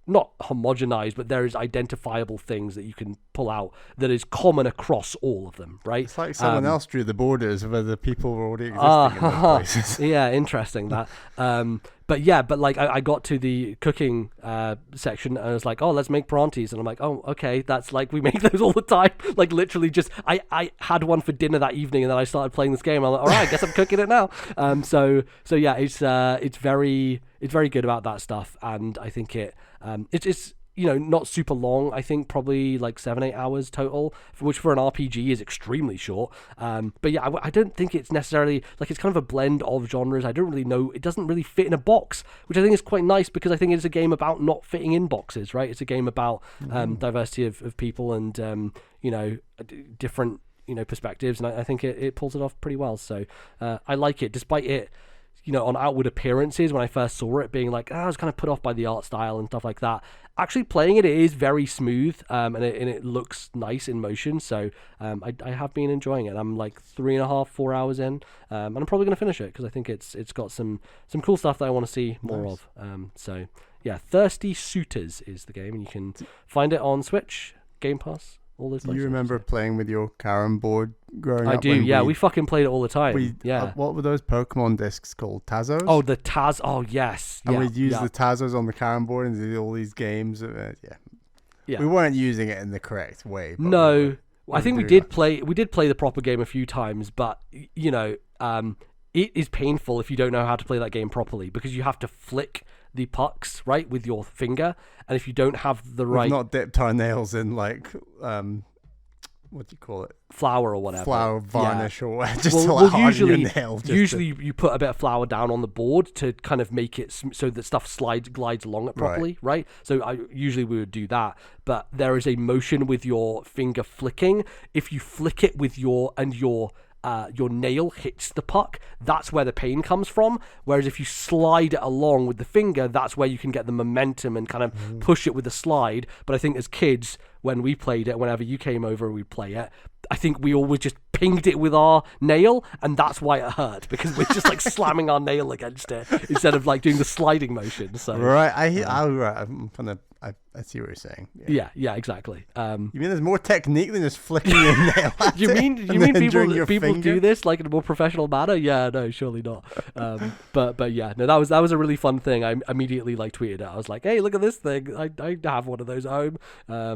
not homogenized, but there is identifiable things that you can pull out that is common across all of them, right? It's like someone else drew the borders of where the people were already existing in those places. Yeah, interesting that. But like I got to the cooking section, and I was like, oh, let's make prantis, and I'm like, oh, okay, that's like we make those all the time. Like literally, just I had one for dinner that evening, and then I started playing this game. I'm like, all right, I guess I'm cooking it now. So yeah, it's very good about that stuff, and I think it's not super long. I think probably like 7-8 hours total, which for an RPG is extremely short. But yeah, I don't think it's necessarily like, it's kind of a blend of genres. I don't really know. It doesn't really fit in a box, which I think is quite nice, because I think it's a game about not fitting in boxes, right? It's a game about diversity of people and different perspectives, and I think it pulls it off pretty well. So I like it, despite it, on outward appearances, when I first saw it, being like, I was kind of put off by the art style and stuff like that. Actually playing it is very smooth, and it looks nice in motion. So I have been enjoying it. I'm like 3.5-4 hours in, and I'm probably going to finish it, because I think it's got some cool stuff that I want to see more of. So yeah, Thirsty Suitors is the game, and you can find it on Switch, Game Pass, all those Do places. you remember playing with your carom board growing up? I do, yeah. We fucking played it all the time. What were those Pokemon discs called? Tazos? Oh, the Taz. Oh, yes. And we'd use the Tazos on the carom board and do all these games. Yeah. We weren't using it in the correct way. But no. I think we did play the proper game a few times, but, it is painful if you don't know how to play that game properly, because you have to flick the pucks, right, with your finger, and if you don't have the right... We've not dipped our nails in, like, what do you call it? Flour or whatever. Flour, varnish, or whatever, just well, to well, harden your nail. Usually you put a bit of flour down on the board to kind of make it so that stuff glides along it properly, right? So usually we would do that, but there is a motion with your finger flicking. If you flick it with your nail hits the puck, that's where the pain comes from. Whereas if you slide it along with the finger, that's where you can get the momentum and kind of push it with the slide. But I think as kids, when we played it, whenever you came over and we'd play it, I think we always just pinged it with our nail, and that's why it hurt, because we're just like slamming our nail against it instead of like doing the sliding motion. So right, I see what you're saying. Yeah, exactly. You mean there's more technique than just flicking your nail at you it mean people do this like in a more professional manner? Yeah, no, surely not. But yeah, no, that was a really fun thing. I immediately like tweeted it. I was like, hey, look at this thing. I have one of those at home. I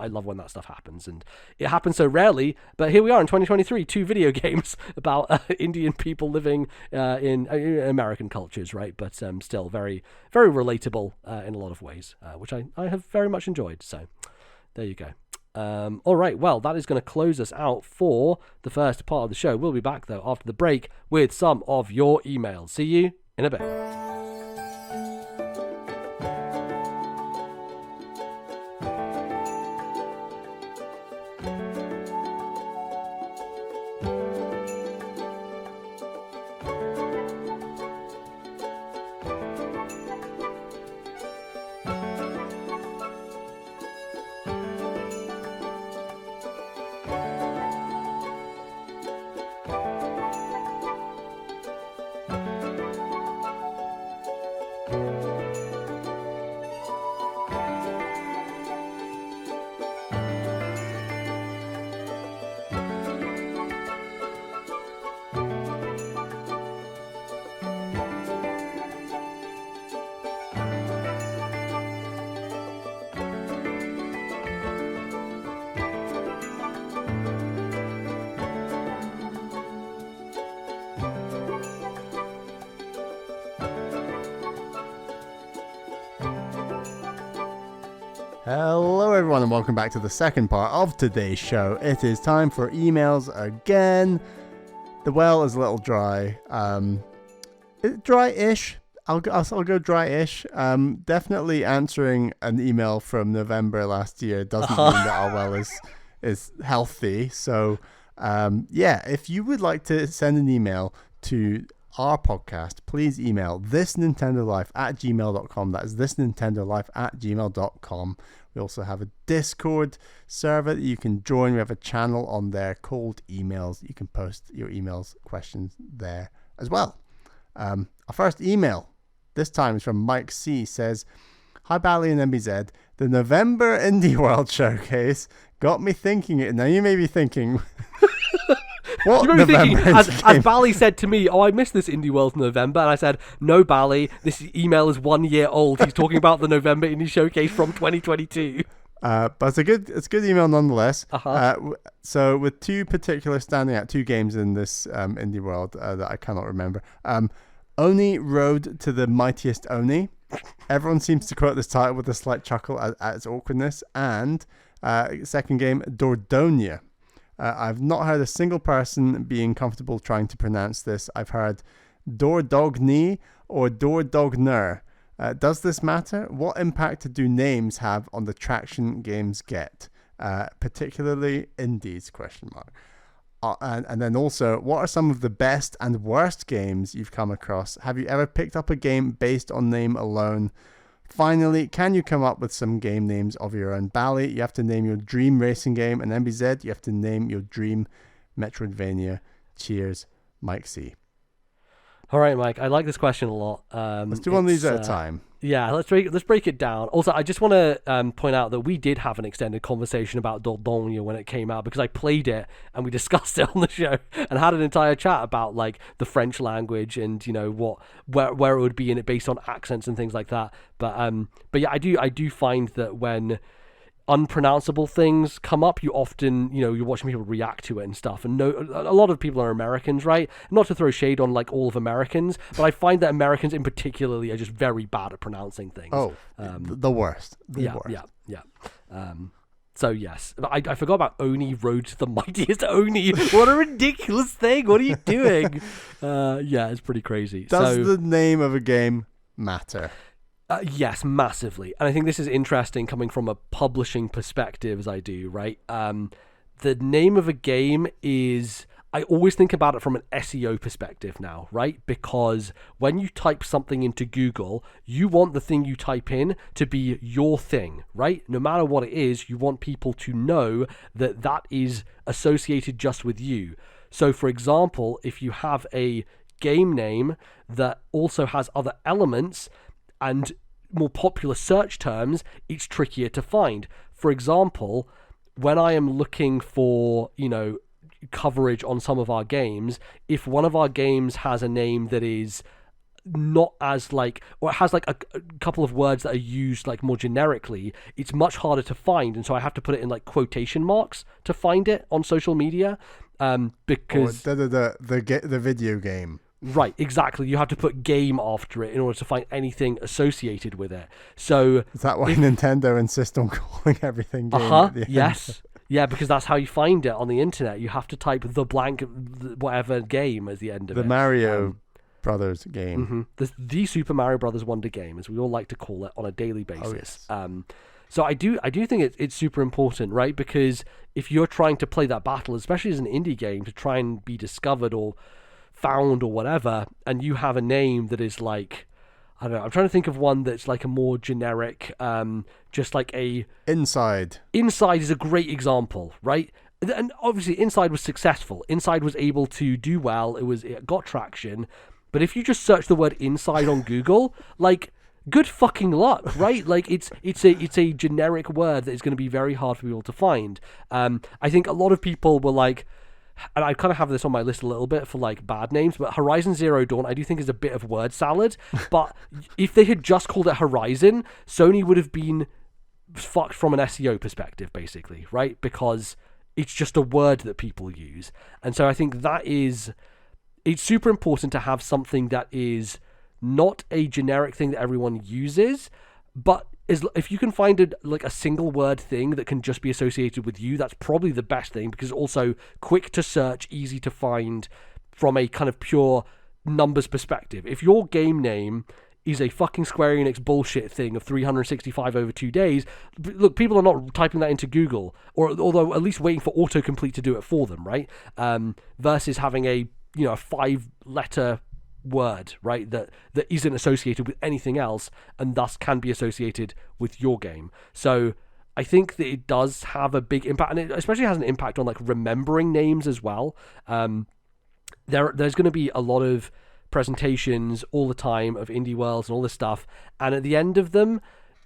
love when that stuff happens, and it happens so rarely. But here we are in 2023, 2 video games about Indian people living in American cultures, right? But still very, very relatable in a lot of ways, which I have very much enjoyed. So there you go. All right, well, that is going to close us out for the first part of the show. We'll be back, though, after the break with some of your emails. See you in a bit. Hello everyone and welcome back to the second part of today's show. It is time for emails again. The well is a little dry. Dry-ish. I'll go dry-ish. Definitely answering an email from November last year doesn't mean that our well is healthy. So if you would like to send an email to our podcast, please email ThisNintendoLife@gmail.com. That is ThisNintendoLife@gmail.com. We also have a Discord server that you can join. We have a channel on there called Emails. You can post your emails, questions there as well. Our first email this time is from Mike C. Says, "Hi Bally and MBZ. The November Indie World Showcase got me thinking it." Now you may be thinking, what you may be thinking, as game? Bally said to me, I missed this Indie World November, and I said, no Bally, this email is 1 year old. He's talking about the November Indie Showcase from 2022. But it's a good email nonetheless. So with two particular standing out, 2 games in this Indie World that I cannot remember. Oni Road to the Mightiest Oni Everyone seems to quote this title with a slight chuckle at its awkwardness. And second game, Dordogne. I've not heard a single person being comfortable trying to pronounce this. I've heard Dordogne or Dordogner. Does this matter? What impact do names have on the traction games get? Particularly indies, question mark. And then also, what are some of the best and worst games you've come across? Have you ever picked up a game based on name alone? Finally, can you come up with some game names of your own? Bally, you have to name your dream racing game, and MBZ, you have to name your dream Metroidvania. Cheers, Mike C. All right, Mike. I like this question a lot. Let's do one of these at a time. Yeah, let's break it down. Also, I just want to point out that we did have an extended conversation about Dordogne when it came out, because I played it and we discussed it on the show and had an entire chat about like the French language and, you know, where it would be in it based on accents and things like that. But yeah, I do find that when unpronounceable things come up, you often, you know, you're watching people react to it and stuff, and a lot of people are Americans, right? Not to throw shade on like all of Americans, but I find that Americans in particularly are just very bad at pronouncing things. The worst. Yeah. So yes, I forgot about Oni Road to the Mightiest Oni. What a ridiculous thing. What are you doing? Yeah, it's pretty crazy. Does the name of a game matter? Yes, massively. And I think this is interesting coming from a publishing perspective, as I do, right? The name of a game is... I always think about it from an SEO perspective now, right? Because when you type something into Google, you want the thing you type in to be your thing, right? No matter what it is, you want people to know that that is associated just with you. So, for example, if you have a game name that also has other elements and more popular search terms, it's trickier to find. For example, when I am looking for, you know, coverage on some of our games, if one of our games has a name that is not as like, or it has like a couple of words that are used like more generically, it's much harder to find, and so I have to put it in like quotation marks to find it on social media, because the video game. Right, exactly. You have to put game after it in order to find anything associated with it. So is that why Nintendo insists on calling everything game at the end? Yes. Yeah, because that's how you find it on the internet. You have to type the blank whatever game at the end of it. The Mario Brothers game. Mm-hmm. The Super Mario Brothers Wonder game, as we all like to call it on a daily basis. Oh, yes. So I do think it's super important, right? Because if you're trying to play that battle, especially as an indie game, to try and be discovered or found or whatever, and you have a name that is like, I don't know, I'm trying to think of one that's like a more generic, just like a... Inside is a great example, right? And obviously Inside was successful. Inside was able to do well. It got traction. But if you just search the word Inside on Google, like, good fucking luck, right? Like, it's a generic word that is going to be very hard for people to find. I think a lot of people were like, and I kind of have this on my list a little bit for like bad names, but Horizon Zero Dawn I do think is a bit of word salad. But if they had just called it Horizon, Sony would have been fucked from an SEO perspective, basically, right? Because it's just a word that people use. And so I think it's super important to have something that is not a generic thing that everyone uses, but if you can find a single word thing that can just be associated with you, that's probably the best thing, because it's also quick to search, easy to find from a kind of pure numbers perspective. If your game name is a fucking Square Enix bullshit thing of 365 over 2 days, look, people are not typing that into Google, or although at least waiting for autocomplete to do it for them, right? Versus having a 5-letter word, right, that isn't associated with anything else and thus can be associated with your game. So I think that it does have a big impact, and it especially has an impact on like remembering names as well. There's going to be a lot of presentations all the time of indie worlds and all this stuff, and at the end of them,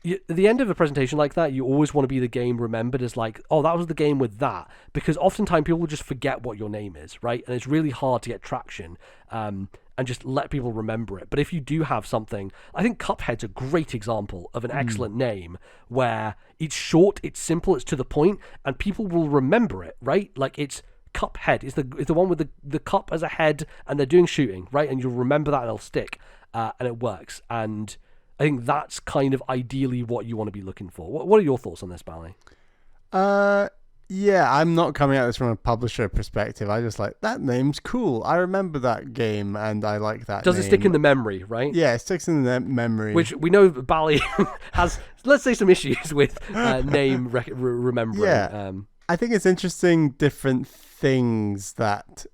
at the end of a presentation like that, you always want to be the game remembered as like, oh, that was the game with that, because oftentimes people will just forget what your name is, right? And it's really hard to get traction and just let people remember it. But if you do have something, I think Cuphead's a great example of an excellent name where it's short, it's simple, it's to the point, and people will remember it, right? Like, it's Cuphead is the one with the cup as a head, and they're doing shooting, right? And you'll remember that and it'll stick, and it works. And I think that's kind of ideally what you want to be looking for. What are your thoughts on this, Bally? Yeah, I'm not coming at this from a publisher perspective. I just like, that name's cool. I remember that game and I like that Does name. it stick in the memory, right? Yeah, it sticks in the memory. Which we know Bally has, let's say, some issues with name remembering. Yeah. I think it's interesting different things that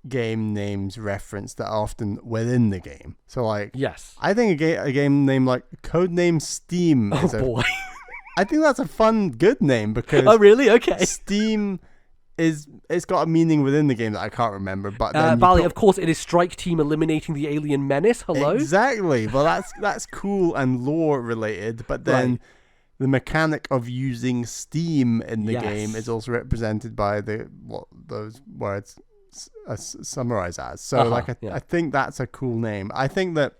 game names reference that are often within the game. So like, yes, I think a game name like Codename Steam is boy. I think that's a fun, good name because oh really? Okay. Steam it's got a meaning within the game that I can't remember. But then Bally, of course, it is Strike Team eliminating the alien Menace. Hello. Exactly. Well, that's cool and lore related. But then the mechanic of using Steam in the game is also represented by what those words summarize as. So I think that's a cool name. I think that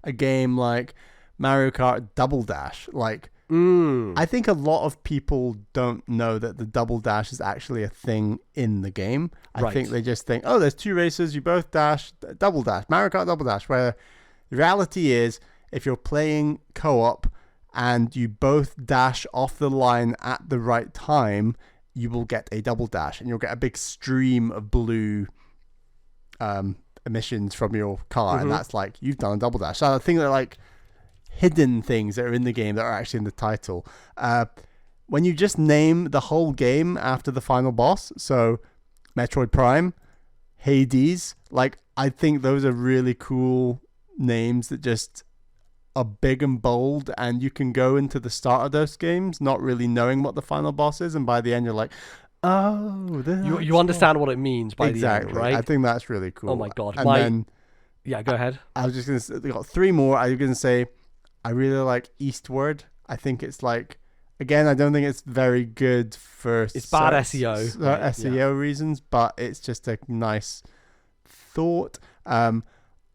a game like Mario Kart Double Dash, like. I think a lot of people don't know that the double dash is actually a thing in the game. I think they just think, oh, there's two races, you both dash, double dash, Mario Kart Double Dash, where the reality is if you're playing co-op and you both dash off the line at the right time, you will get a double dash and you'll get a big stream of blue emissions from your car, and that's like, you've done a double dash. So I think that like hidden things that are in the game that are actually in the title. When you just name the whole game after the final boss, so Metroid Prime, Hades, like I think those are really cool names that just are big and bold, and you can go into the start of those games not really knowing what the final boss is, and by the end you're like, oh, you understand what it means by the end, right? I think that's really cool. Oh my god. And then go ahead. I was just going to say, got three more. I was going to say, I really like Eastward. I think it's like, again, I don't think it's very good for it's bad SEO SEO reasons, but it's just a nice thought. I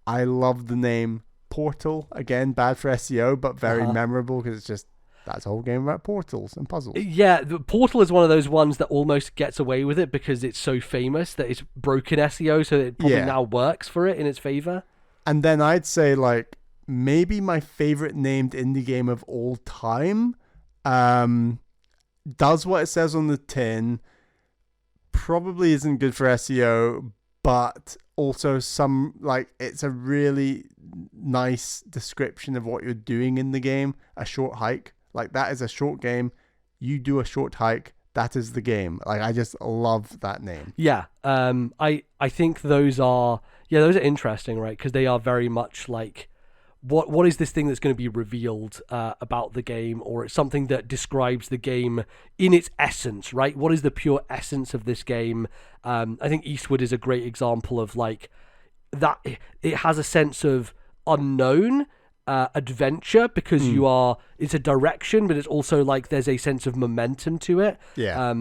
love the name Portal. Again, bad for SEO, but very memorable because it's just, that's a whole game about portals and puzzles. Yeah, the Portal is one of those ones that almost gets away with it because it's so famous that it's broken SEO, so it probably now works for it in its favor. And then I'd say like, maybe my favorite named indie game of all time, does what it says on the tin, probably isn't good for SEO, but also some, like, it's a really nice description of what you're doing in the game. A short hike, like that is a short game. You do a short hike, that is the game. Like, I just love that name. Yeah, I think those are interesting, right? Because they are very much like, what is this thing that's going to be revealed about the game, or it's something that describes the game in its essence, right? What is the pure essence of this game? I think Eastward is a great example of like that. It has a sense of unknown adventure because it's a direction, but it's also like there's a sense of momentum to it. Yeah.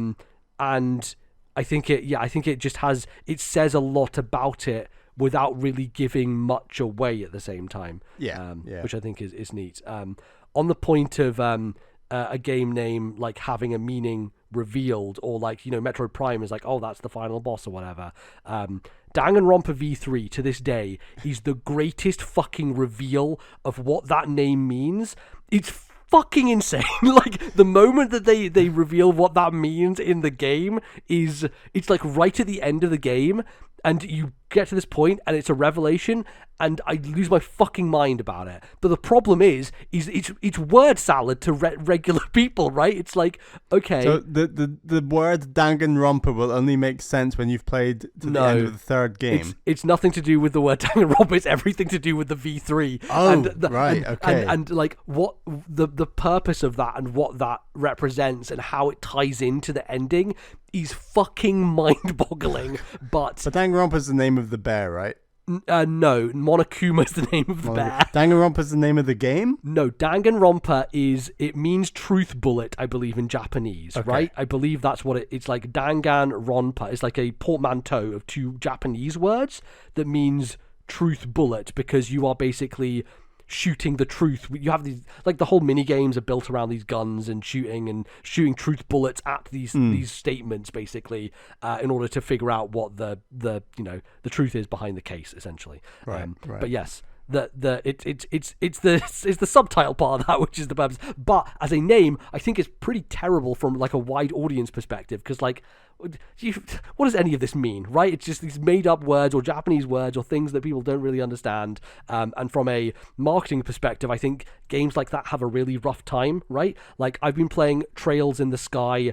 And I think it just has, it says a lot about it without really giving much away at the same time. Which I think is neat. On the point of a game name like having a meaning revealed, or like, you know, Metroid Prime is like, oh, that's the final boss or whatever. Danganronpa V3 to this day is the greatest fucking reveal of what that name means. It's fucking insane. Like, the moment that they reveal what that means in the game it's like right at the end of the game, and you get to this point and it's a revelation, and I lose my fucking mind about it. But the problem is it's word salad to regular people, right? It's like, okay. So the word Danganronpa will only make sense when you've played to the end of the third game. It's nothing to do with the word Danganronpa. It's everything to do with the V3. And like what the purpose of that and what that represents and how it ties into the ending is fucking mind-boggling. But Danganronpa's the name of the bear, right? No, Monokuma's the name of the bear. Danganronpa's the name of the game? No, Danganronpa it means truth bullet, I believe, in Japanese, right? I believe that's what it's like. Danganronpa is like a portmanteau of two Japanese words that means truth bullet, because you are basically shooting the truth. You have these, like, the whole mini games are built around these guns and shooting truth bullets at these statements, basically, in order to figure out what the truth is behind the case, essentially. Right. But yes, it's the subtitle part of that which is the purpose. But as a name, I think it's pretty terrible from like a wide audience perspective, because like, what does any of this mean, right? It's just these made up words or Japanese words or things that people don't really understand. And from a marketing perspective, I think games like that have a really rough time, right? Like, I've been playing Trails in the Sky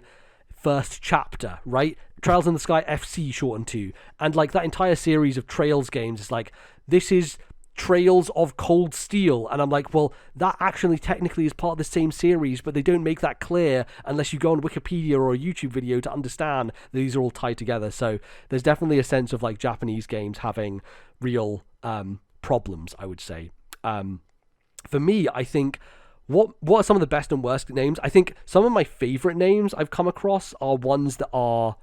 first chapter, right? Trails in the Sky FC shortened to, and like that entire series of Trails games is like, this is Trails of Cold Steel, and I'm like, well, that actually technically is part of the same series, but they don't make that clear unless you go on Wikipedia or a YouTube video to understand that these are all tied together. So there's definitely a sense of like Japanese games having real problems, I would say. For me, I think what are some of the best and worst names? I think some of my favorite names I've come across are ones that are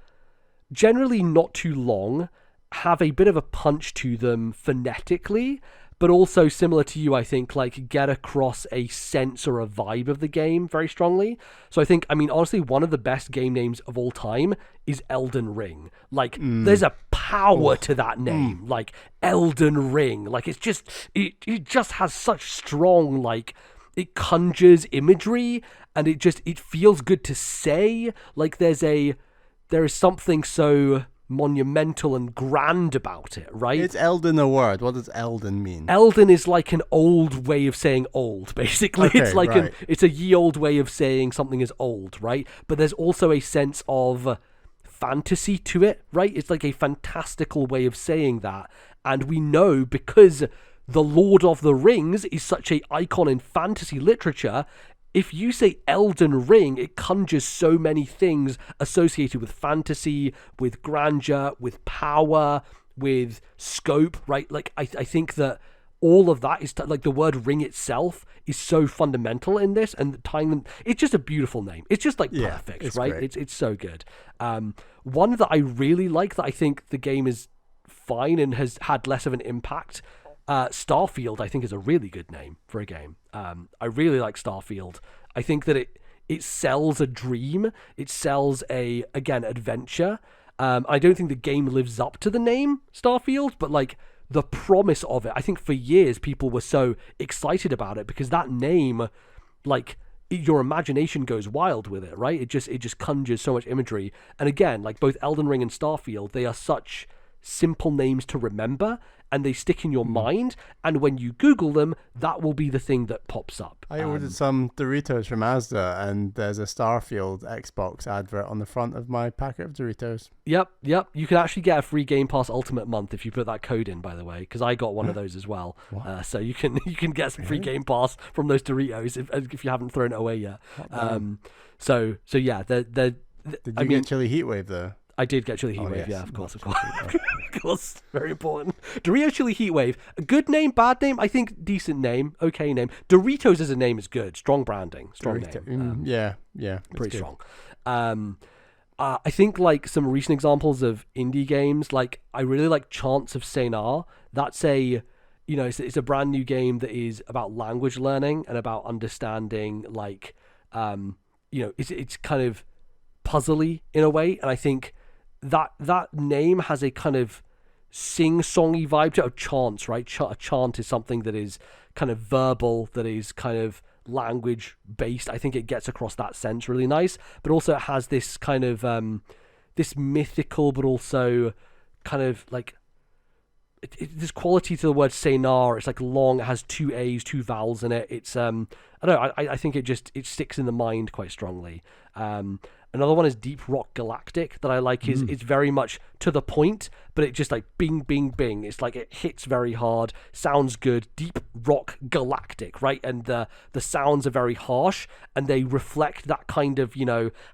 generally not too long, have a bit of a punch to them phonetically, but also, similar to you, I think, like, get across a sense or a vibe of the game very strongly. So I think, I mean, honestly, one of the best game names of all time is Elden Ring. Like, there's a power to that name. Like, Elden Ring. Like, it's just, it just has such strong, like, it conjures imagery, and it feels good to say. Like, there is something so monumental and grand about it, right? It's Elden a word. What does Elden mean? Elden is like an old way of saying old, basically. Okay, it's like right. it's a ye old way of saying something is old, right? But there's also a sense of fantasy to it, right? It's like a fantastical way of saying that. And we know, because the Lord of the Rings is such an icon in fantasy literature, if you say Elden Ring, it conjures so many things associated with fantasy, with grandeur, with power, with scope, right? Like, I think that all of that is, like, the word ring itself is so fundamental in this, and tying them, it's just a beautiful name. It's just, like, perfect, it's right? great. It's so good. One that I really like, that I think the game is fine and has had less of an impact, Starfield, I think, is a really good name for a game. I really like Starfield. I think that it sells a dream. It sells again, adventure. I don't think the game lives up to the name Starfield, but like the promise of it, I think for years people were so excited about it because that name, like, your imagination goes wild with it, right? It just conjures so much imagery. And again, like both Elden Ring and Starfield, they are such simple names to remember, and they stick in your mind, and when you Google them, that will be the thing that pops up. I ordered some Doritos from Asda, and there's a Starfield Xbox advert on the front of my packet of Doritos. Yep. You can actually get a free Game Pass Ultimate month if you put that code in, by the way, because I got one of those as well. So you can get some free Game Pass from those Doritos if you haven't thrown it away yet. So yeah, Did you get Chili Heatwave though? I did get Chili Heatwave, yes. yeah, of course. Of course, very important. Dorito Chili Heatwave, a good name, bad name? I think decent name, okay name. Doritos as a name is good, strong branding, strong name. Yeah, pretty strong. I think like some recent examples of indie games, like I really like Chants of Seinar. That's it's a brand new game that is about language learning and about understanding, like, it's kind of puzzly in a way, and I think that name has a kind of sing-songy vibe to it. Chants, right? A chant is something that is kind of verbal, that is kind of language based. I think it gets across that sense really nice, but also it has this kind of this mythical, but also kind of like this quality to the word Seinar. It's like long, it has two A's, two vowels in it. It's I don't know, I think it sticks in the mind quite strongly. Another one is Deep Rock Galactic that I like. It's very much to the point, but it just like bing, bing, bing. It's like it hits very hard, sounds good. Deep Rock Galactic, right? And the sounds are very harsh, and they reflect that kind of,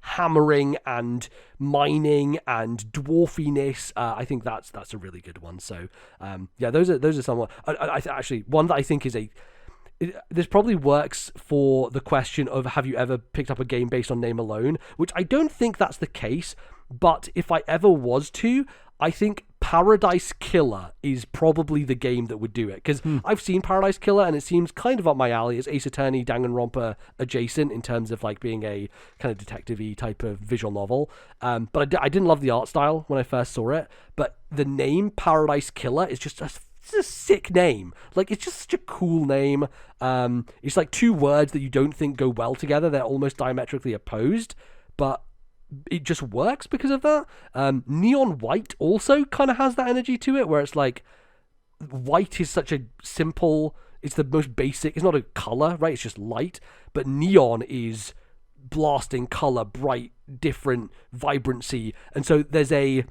hammering and mining and dwarfiness. I think that's a really good one. So those are some. Actually, one that I think is this probably works for the question of have you ever picked up a game based on name alone, which I don't think that's the case, but if I ever was to, I think Paradise Killer is probably the game that would do it, because I've seen Paradise Killer and it seems kind of up my alley. It's Ace Attorney, Danganronpa adjacent in terms of like being a kind of detective-y type of visual novel, but I didn't love the art style when I first saw it, but the name Paradise Killer is just a it's a sick name. Like, it's just such a cool name. It's like two words that you don't think go well together. They're almost diametrically opposed, but it just works because of that. Neon White also kind of has that energy to it, where it's like, white is such a simple, it's the most basic, it's not a color, right? It's just light. But neon is blasting color, bright, different, vibrancy. And so there's a,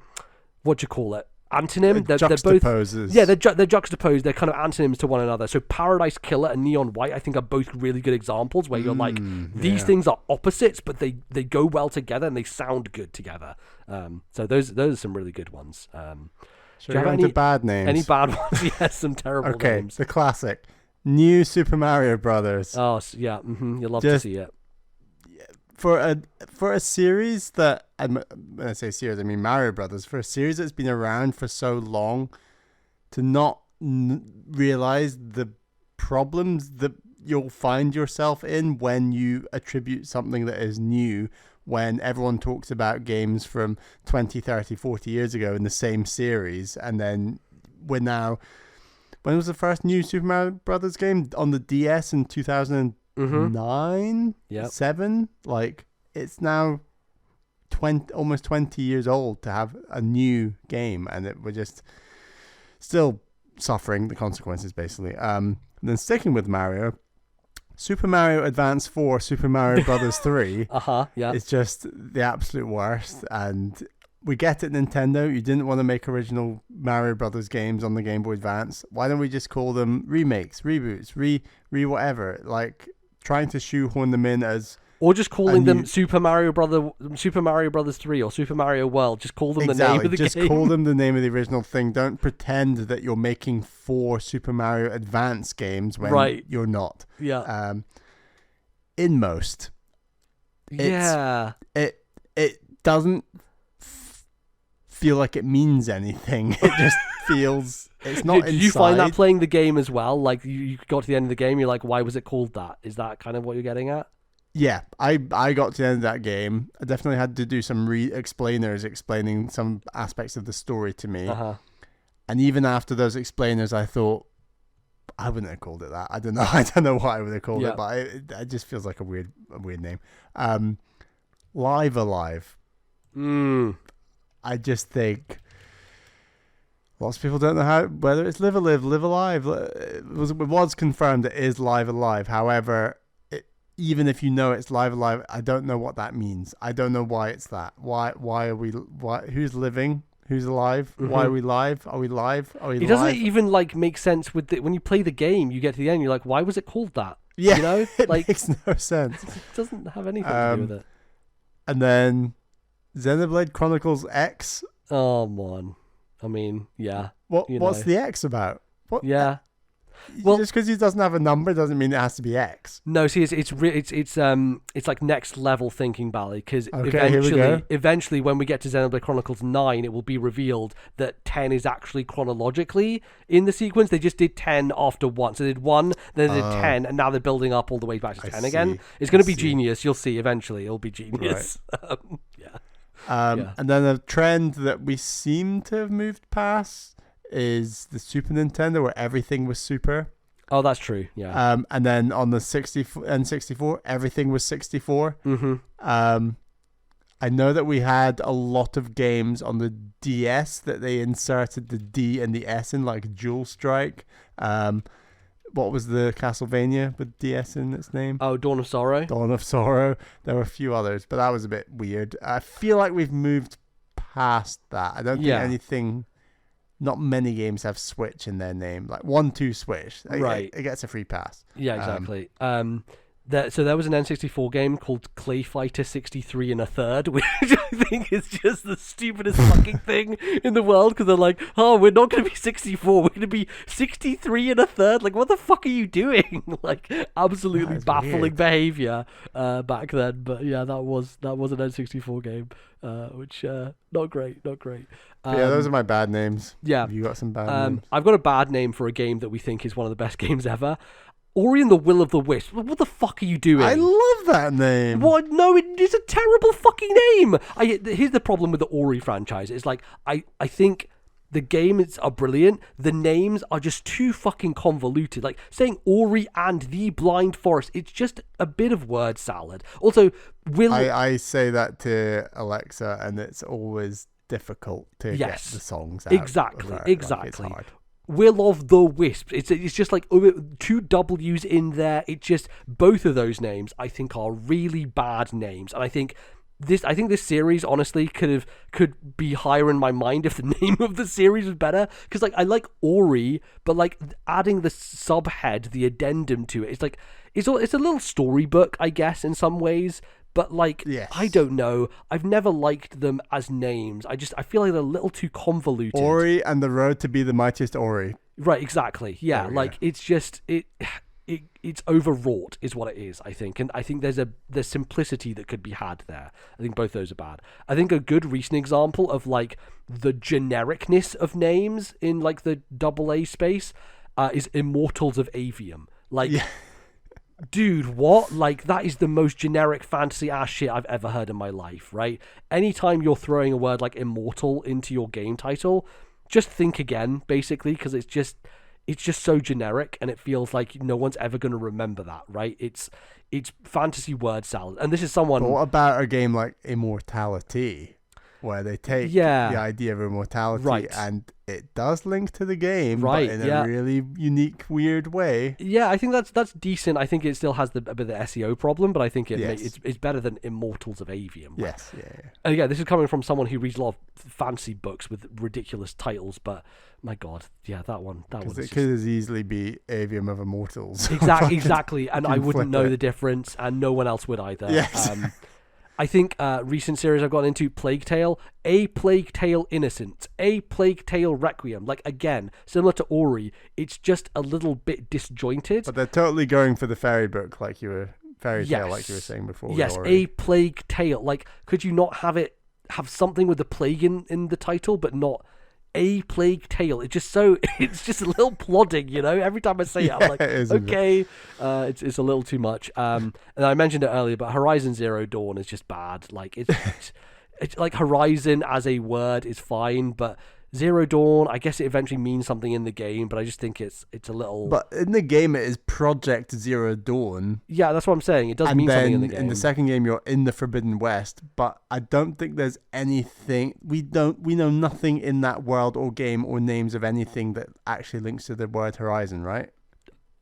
what do you call it? Antonym. They're juxtaposes. Both, they're juxtaposed. They're kind of antonyms to one another. So Paradise Killer and Neon White, I think, are both really good examples where you're like, these things are opposites, but they go well together and they sound good together. So those are some really good ones. Should we go into bad names? Any bad ones? Yes, some terrible names. The classic. New Super Mario Brothers. Oh, yeah. You'll love to see it. For a series that, when I say series, I mean Mario Brothers, for a series that's been around for so long, to not realize the problems that you'll find yourself in when you attribute something that is new, when everyone talks about games from 20, 30, 40 years ago in the same series, and then we're now... When was the first new Super Mario Brothers game? On the DS in 2009? 7? Like, it's now almost 20 years old to have a new game, and we're just still suffering the consequences, basically. And then sticking with Mario... Super Mario Advance 4, Super Mario Brothers 3 is just the absolute worst. And we get it, Nintendo. You didn't want to make original Mario Brothers games on the Game Boy Advance. Why don't we just call them remakes, reboots, re whatever? Like, trying to shoehorn them in as... Or just calling them Super Mario Brothers 3 or Super Mario World. Just call them the name of the game. Just call them the name of the original thing. Don't pretend that you're making 4 Super Mario Advance games when you're not. Yeah. In most. It doesn't feel like it means anything. It just feels... It's not Did you find that playing the game as well? Like, you got to the end of the game, you're like, why was it called that? Is that kind of what you're getting at? Yeah, I got to the end of that game. I definitely had to do some explainers explaining some aspects of the story to me. And even after those explainers, I thought, I wouldn't have called it that. I don't know. I don't know what I would have called it, but it just feels like a weird name. Live Alive. I just think lots of people don't know whether it's Live Alive. It was confirmed it is Live Alive. However, even if you know it's Live Alive, I don't know what that means. I don't know why it's that. Why are we? Who's living? Who's alive? Why are we live? Are we live? Are we live? It doesn't even like make sense with when you play the game. You get to the end, you're like, why was it called that? Yeah, you know, it like makes no sense. It doesn't have anything to do with it. And then Xenoblade Chronicles X. Oh man, I mean, yeah. What's the X about? What? Yeah. Well, just because he doesn't have a number doesn't mean it has to be X. No, see, it's like next level thinking, Bally, because eventually, when we get to Xenoblade Chronicles 9, it will be revealed that 10 is actually chronologically in the sequence. They just did 10 after 1, so they did 1, then they did 10, and now they're building up all the way back to 10 again. It's going to be genius. You'll see eventually. It'll be genius. Right. And then a trend that we seem to have moved past is the Super Nintendo, where everything was super. Oh, that's true. Yeah. And then on the N64, everything was 64. I know that we had a lot of games on the DS that they inserted the D and the S in, like Dual Strike. What was the Castlevania with DS in its name? Oh, Dawn of Sorrow. Dawn of Sorrow. There were a few others, but that was a bit weird. I feel like we've moved past that. I don't think anything... Not many games have Switch in their name. Like 1-2 Switch. It gets a free pass. Yeah, exactly. So there was an N64 game called Clay Fighter 63 1/3, which I think is just the stupidest fucking thing in the world, because they're like, oh, we're not going to be 64, we're going to be 63 1/3. Like, what the fuck are you doing? Like, absolutely baffling behavior back then. But yeah, that was an N64 game, which not great. Those are my bad names. Yeah. You got some bad names? I've got a bad name for a game that we think is one of the best games ever. Ori and the Will of the Wisp. What the fuck are you doing? I love that name. What? No, it is a terrible fucking name. Here's the problem with the Ori franchise. It's like, I think The games are brilliant. The names are just too fucking convoluted. Like saying Ori and the Blind Forest, it's just a bit of word salad. Also, I say that to Alexa, and it's always difficult to get the songs out. Exactly. Like, it's hard. Will of the Wisp. It's just like two W's in there. It's just both of those names I think are really bad names, and I think this series honestly could be higher in my mind if the name of the series was better. Because like I like Ori, but like adding the subhead, the addendum to it, it's like it's a little storybook, I guess, in some ways. But like I don't know, I've never liked them as names. I feel like they're a little too convoluted. Ori and the Road to be the Mightiest Ori. Right, exactly. Yeah, like it's just it's overwrought is what it is, I think. And I think there's simplicity that could be had there. I think both those are bad. I think a good recent example of like the genericness of names in like the AA space is Immortals of Avium. Like, dude, what? Like, that is the most generic fantasy ass shit I've ever heard in my life, right? Anytime you're throwing a word like immortal into your game title, just think again, basically, because it's just so generic, and it feels like no one's ever going to remember that, right? It's fantasy word salad. And this is someone... But what about a game like Immortality, where they take the idea of immortality and it does link to the game, but in a really unique, weird way. Yeah, I think that's decent. I think it still has a bit of the SEO problem, but I think it's better than Immortals of Avium. Right? Yes, yeah. And yeah, this is coming from someone who reads a lot of fancy books with ridiculous titles, but my God, yeah, that one. Because it could as easily be Avium of Immortals. Exactly, and I wouldn't know the difference, and no one else would either. Yes. I think recent series I've gone into, Plague Tale, A Plague Tale Innocent, A Plague Tale Requiem. Like, again, similar to Ori, it's just a little bit disjointed. But they're totally going for the fairy book, like you were saying before. Yes, A Plague Tale. Like, could you not have something with the plague in the title, but not A Plague Tale? It's just a little plodding, you know. Every time I say it, I'm like, okay, it's a little too much. And I mentioned it earlier, but Horizon Zero Dawn is just bad. Like it's like Horizon as a word is fine, but Zero Dawn, I guess it eventually means something in the game, but I just think it's a little... But in the game, it is Project Zero Dawn. Yeah, that's what I'm saying. It does mean something in the game. In the second game, you're in the Forbidden West, but I don't think there's anything... We know nothing in that world or game or names of anything that actually links to the word Horizon, right?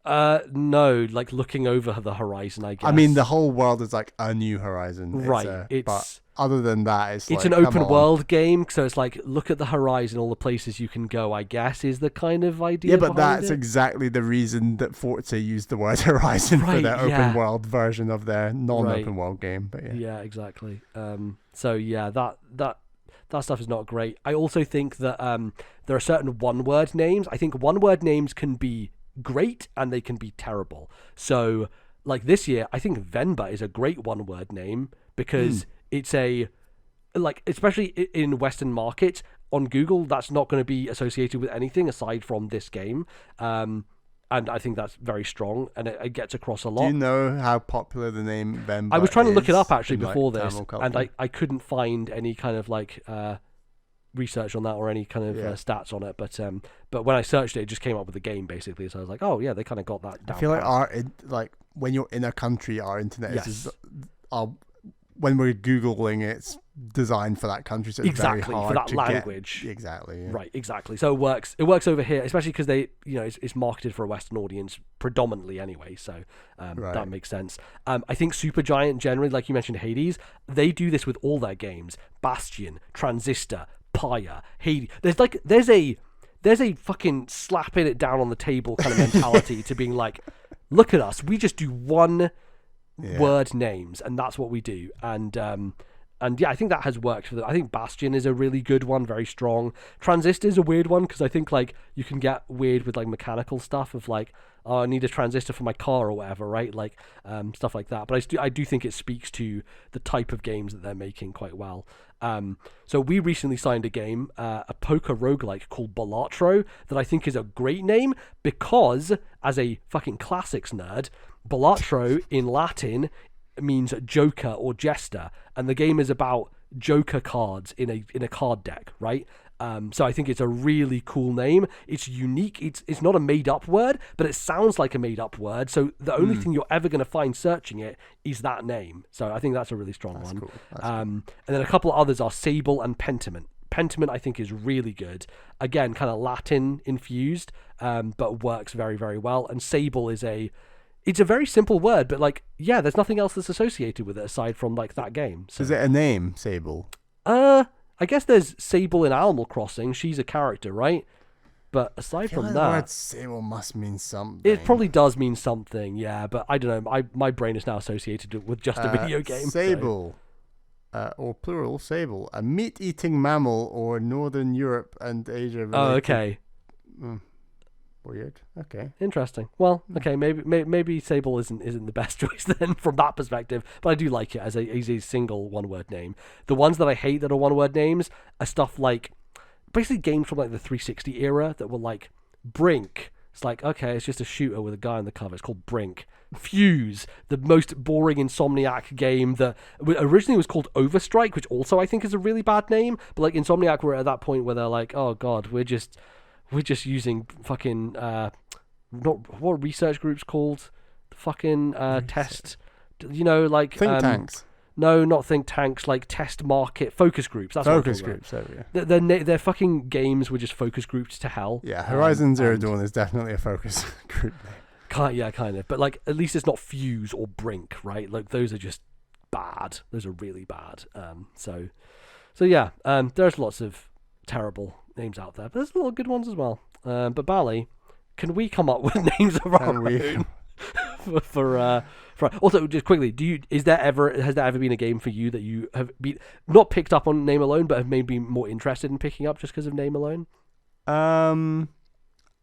No, like looking over the horizon, I guess. I mean, the whole world is like a new horizon. Right. But other than that, it's like, an open world game, so it's like, look at the horizon, all the places you can go, I guess, is the kind of idea. Yeah, but that's exactly the reason that Forza used the word horizon for their open world version of their non-open world game. But yeah, exactly. So yeah, that stuff is not great. I also think that there are certain one-word names. I think one-word names can be great and they can be terrible. So like this year, I think Venba is a great one-word name because it's especially in Western markets on Google, that's not going to be associated with anything aside from this game. And I think that's very strong, and it gets across a lot. Do you know how popular the name Venba is? I was trying to look it up actually before this, and I couldn't find any kind of like research on that or any kind of stats on it, but when I searched it just came up with the game basically, so I was like, oh yeah, they kind of got that down. I feel like when you're in a country, our internet is when we're Googling, it's designed for that country, so it's very hard for that to language. Get. Exactly. Yeah. Right, exactly. So it works over here, especially because they, it's marketed for a Western audience predominantly anyway. So that makes sense. I think Supergiant generally, like you mentioned, Hades, they do this with all their games. Bastion, Transistor, Pyre, Hades. There's a fucking slapping it down on the table kind of mentality to being like, look at us, we just do one word names, and that's what we do. And yeah, I think that has worked for them. I think Bastion is a really good one, very strong. Transistor is a weird one because I think like you can get weird with like mechanical stuff of like, oh, I need a transistor for my car or whatever, right? Like stuff like that. But I do think it speaks to the type of games that they're making quite well. So we recently signed a game, a poker roguelike called Balatro, that I think is a great name because, as a fucking classics nerd, Balatro in Latin means joker or jester, and the game is about joker cards in a card deck, right? So I think it's a really cool name. It's unique. It's not a made-up word, but it sounds like a made-up word. So the only thing you're ever going to find searching it is that name. So I think that's a really strong one. Cool. And then a couple of others are Sable and Pentiment. Pentiment, I think, is really good. Again, kind of Latin infused, but works very, very well. And Sable is it's a very simple word, but like, yeah, there's nothing else that's associated with it aside from like that game. So. Is it a name, Sable? I guess there's Sable in Animal Crossing. She's a character, right? But aside from The that, word Sable must mean something. it probably does mean something, yeah. But I don't know. My brain is now associated with just a video game. Sable, or plural, sable, a meat-eating mammal or Northern Europe and Asia. Oh, okay. Weird. Okay. Interesting. Well, okay. Maybe Sable isn't the best choice then from that perspective. But I do like it as a single one-word name. The ones that I hate that are one-word names are stuff like basically games from like the 360 era that were like Brink. It's like, okay, it's just a shooter with a guy on the cover. It's called Brink. Fuse, the most boring Insomniac game that originally was called Overstrike, which also I think is a really bad name. But like Insomniac were at that point where they're like, oh god, we're just using fucking what are research groups called? The fucking test, like think tanks. No, not think tanks. Like test market focus groups. That's focus groups. There we go. Their fucking games were just focus groups to hell. Yeah, Horizon Zero Dawn is definitely a focus group name. Kind of. But like, at least it's not Fuse or Brink, right? Like those are just bad. Those are really bad. So yeah. There's lots of terrible names out there, but there's a lot of good ones as well. But Bally, can we come up with names of our own for also just quickly, has there ever been a game for you that you have been not picked up on name alone but have maybe more interested in picking up just because of name alone?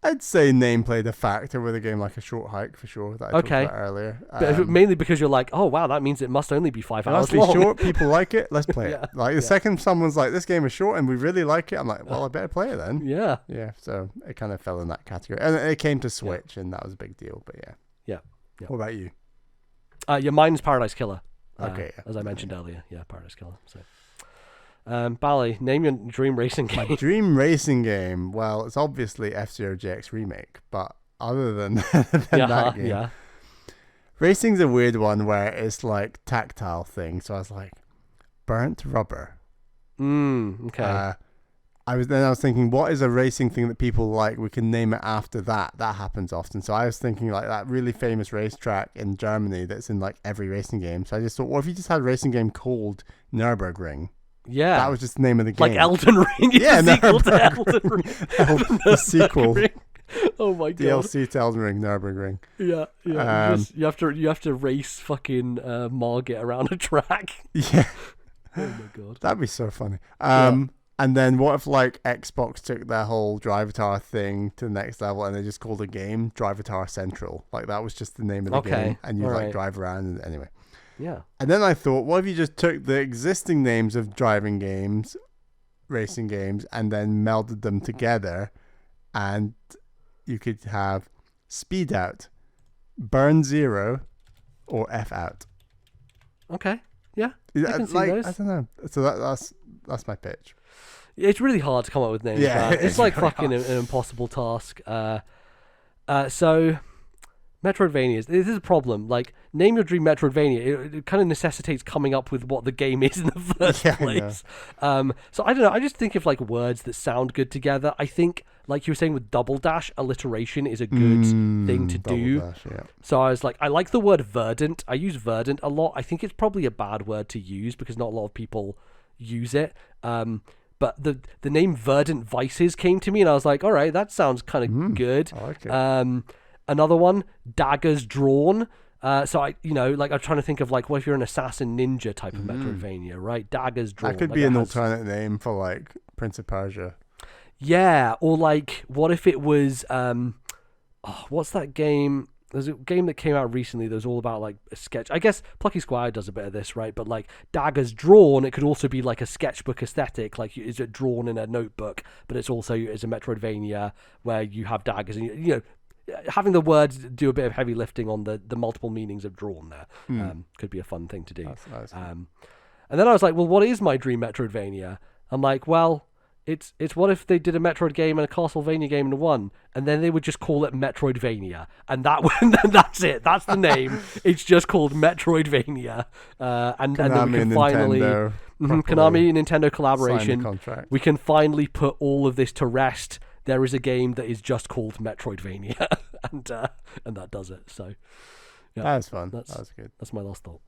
I'd say name played a factor with a game like A Short Hike for sure that I talked about earlier. But mainly because you're like, oh wow, that means it must only be 5 hours long. Must be short. People like it. Let's play it. Like the second someone's like, this game is short and we really like it, I'm like, well, I better play it then. Yeah. Yeah. So it kind of fell in that category, and it came to Switch, and that was a big deal. But yeah. What about you? Mine's Paradise Killer. Okay. As I mentioned earlier. Yeah, Paradise Killer. So. Bally, name your dream racing game. My dream racing game. Well, it's obviously F-Zero GX Remake, but other than that game, racing's a weird one where it's like tactile thing. So I was like, Burnt Rubber. Okay. I was thinking, what is a racing thing that people like? We can name it after that. That happens often. So I was thinking like that really famous racetrack in Germany that's in like every racing game. So I just thought, what if you just had a racing game called Nürburgring? Yeah, that was just the name of the game. Like Elden Ring. Yeah, the sequel to Elden Ring. The sequel. Oh my god. DLC to Elden Ring, Nürburgring. Yeah. You have to race fucking Margit around a track. Yeah. Oh my god. That'd be so funny. And then what if like Xbox took their whole Drivatar thing to the next level and they just called a game Drivatar Central? Like that was just the name of the game, and you drive around. And anyway. Yeah. And then I thought, what if you just took the existing names of driving games, racing games, and then melded them together, and you could have Speed Out, Burn Zero, or F Out. Okay. Yeah. I can see those. I don't know. So that's my pitch. It's really hard to come up with names. Yeah, it's like fucking an impossible task. So Metroidvanias. This is a problem. Like, name your dream Metroidvania. It kind of necessitates coming up with what the game is in the first place. So I don't know. I just think of like words that sound good together. I think, like you were saying with Double Dash, alliteration is a good thing to do. Dash, yeah. So I was like, I like the word verdant. I use verdant a lot. I think it's probably a bad word to use because not a lot of people use it. But the name Verdant Vices came to me, and I was like, all right, that sounds kind of good. I like it. Another one, Daggers Drawn. So I'm trying to think of like, what if you're an assassin ninja type of Metroidvania, right? Daggers Drawn. That could be an alternate name for like Prince of Persia. Yeah, or like, what if it was, what's that game? There's a game that came out recently that was all about like a sketch. I guess Plucky Squire does a bit of this, right? But like Daggers Drawn, it could also be like a sketchbook aesthetic. Like, is it drawn in a notebook? But it's also a Metroidvania where you have daggers, and having the words do a bit of heavy lifting on the multiple meanings of drawn there could be a fun thing to do. That's nice. And then I was like, well, what is my dream Metroidvania? I'm like, well, It's what if they did a Metroid game and a Castlevania game in one, and then they would just call it Metroidvania, and that's it. That's the name. It's just called Metroidvania, and then we can finally Konami and Nintendo collaboration. We can finally put all of this to rest. There is a game that is just called Metroidvania, and that does it. So yeah, that was fun. That was good. That's my last thought.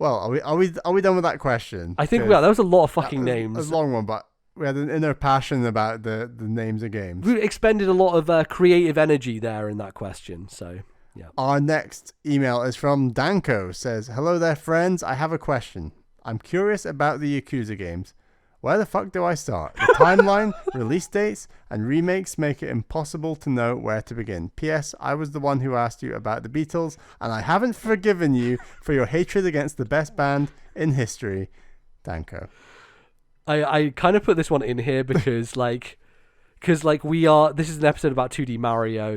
Well, are we done with that question? I think that was a lot of fucking names. It was a long one, but we had an inner passion about the names of games. We expended a lot of creative energy there in that question. So yeah. Our next email is from Danko. Says, "Hello there, friends. I have a question. I'm curious about the Yakuza games. Where the fuck do I start? The timeline, release dates, and remakes make it impossible to know where to begin. P.S. I was the one who asked you about the Beatles, and I haven't forgiven you for your hatred against the best band in history. Danko." I kind of put this one in here because this is an episode about 2D Mario,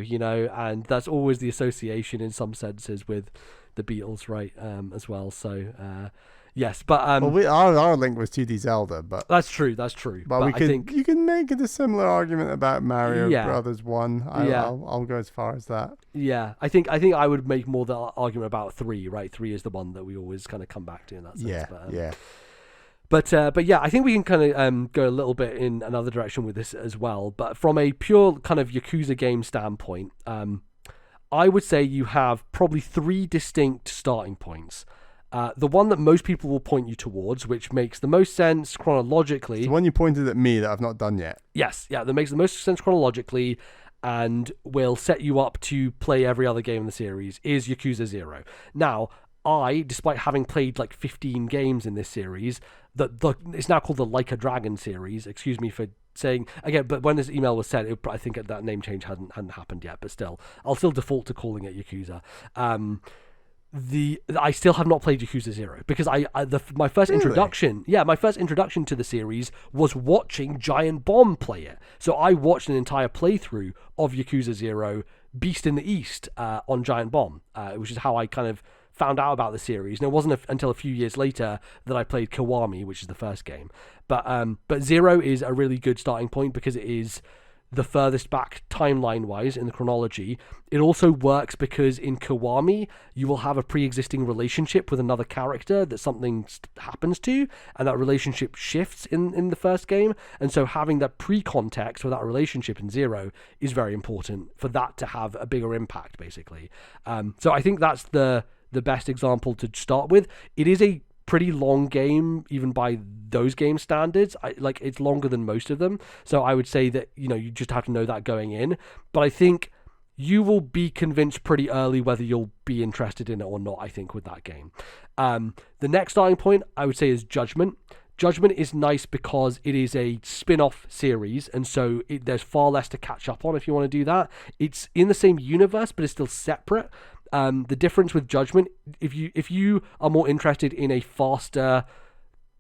and that's always the association in some senses with the Beatles, right? As well. So, yes, but our link was 2D Zelda, but that's true. But I think you can make it a similar argument about Mario Brothers 1. I'll go as far as that. Yeah, I think I would make more the argument about 3. Right, 3 is the one that we always kind of come back to in that sense. Yeah. But yeah, I think we can kind of go a little bit in another direction with this as well. But from a pure kind of Yakuza game standpoint, I would say you have probably 3 distinct starting points. The one that most people will point you towards, which makes the most sense chronologically. It's the one you pointed at me that I've not done yet. Yes, yeah, that makes the most sense chronologically and will set you up to play every other game in the series is Yakuza 0. Now, despite having played like 15 games in this series, it's now called the Like a Dragon series. Excuse me for saying again, but when this email was sent, I think that name change hadn't happened yet. But still, I'll still default to calling it Yakuza. I still have not played Yakuza 0 because my first introduction to the series was watching Giant Bomb play it. So I watched an entire playthrough of Yakuza 0 Beast in the East on Giant Bomb, which is how I kind of found out about the series. And it wasn't until a few years later that I played Kiwami, which is the first game. But 0 is a really good starting point because it is the furthest back timeline-wise in the chronology. It also works because in Kiwami, you will have a pre-existing relationship with another character that something happens to, and that relationship shifts in the first game. And so having that pre-context with that relationship in 0 is very important for that to have a bigger impact, basically. So I think that's the best example to start with. It is a pretty long game, even by those game standards. It's longer than most of them. So I would say that, you just have to know that going in. But I think you will be convinced pretty early whether you'll be interested in it or not, I think, with that game. The next starting point, I would say, is Judgment. Judgment is nice because it is a spin-off series, and so there's far less to catch up on if you want to do that. It's in the same universe, but it's still separate. The difference with Judgment, if you are more interested in a faster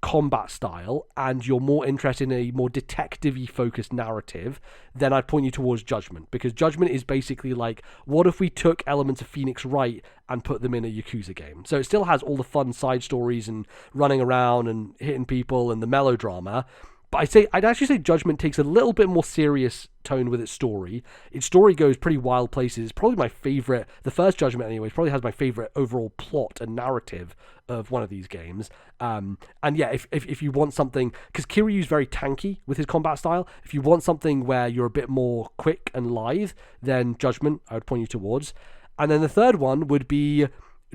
combat style and you're more interested in a more detective-y focused narrative, then I'd point you towards Judgment, because Judgment is basically like, what if we took elements of Phoenix Wright and put them in a Yakuza game? So it still has all the fun side stories and running around and hitting people and the melodrama. But I'd actually say Judgment takes a little bit more serious tone with its story. Its story goes pretty wild places. It's probably my favorite. The first Judgment, anyway, probably has my favorite overall plot and narrative of one of these games. And yeah, if you want something, because Kiryu's very tanky with his combat style. If you want something where you're a bit more quick and lithe, then Judgment I would point you towards. And then the third one would be,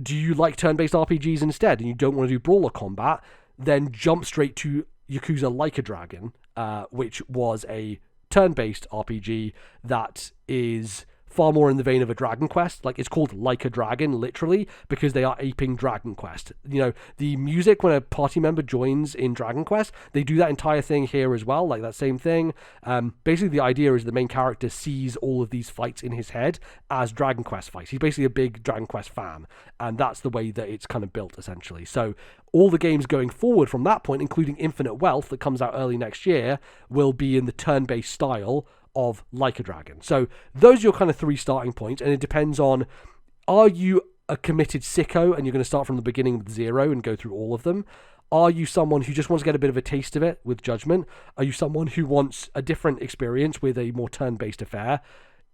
do you like turn-based RPGs instead, and you don't want to do brawler combat? Then jump straight to Yakuza Like a Dragon, which was a turn-based RPG that is far more in the vein of a Dragon Quest. Like, it's called Like a Dragon, literally, because they are aping Dragon Quest. The music when a party member joins in Dragon Quest, they do that entire thing here as well, like that same thing. Basically, the idea is the main character sees all of these fights in his head as Dragon Quest fights. He's basically a big Dragon Quest fan, and that's the way that it's kind of built, essentially. So all the games going forward from that point, including Infinite Wealth that comes out early next year, will be in the turn-based style of Like a Dragon. So those are your kind of 3 starting points, and it depends on, are you a committed sicko and you're going to start from the beginning with 0 and go through all of them? Are you someone who just wants to get a bit of a taste of it with Judgment? Are you someone who wants a different experience with a more turn-based affair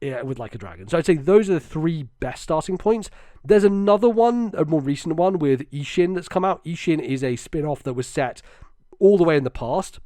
with Like a Dragon? So I'd say those are the three best starting points. There's another one, a more recent one, with Ishin that's come out. Ishin is a spin-off that was set all the way in the past.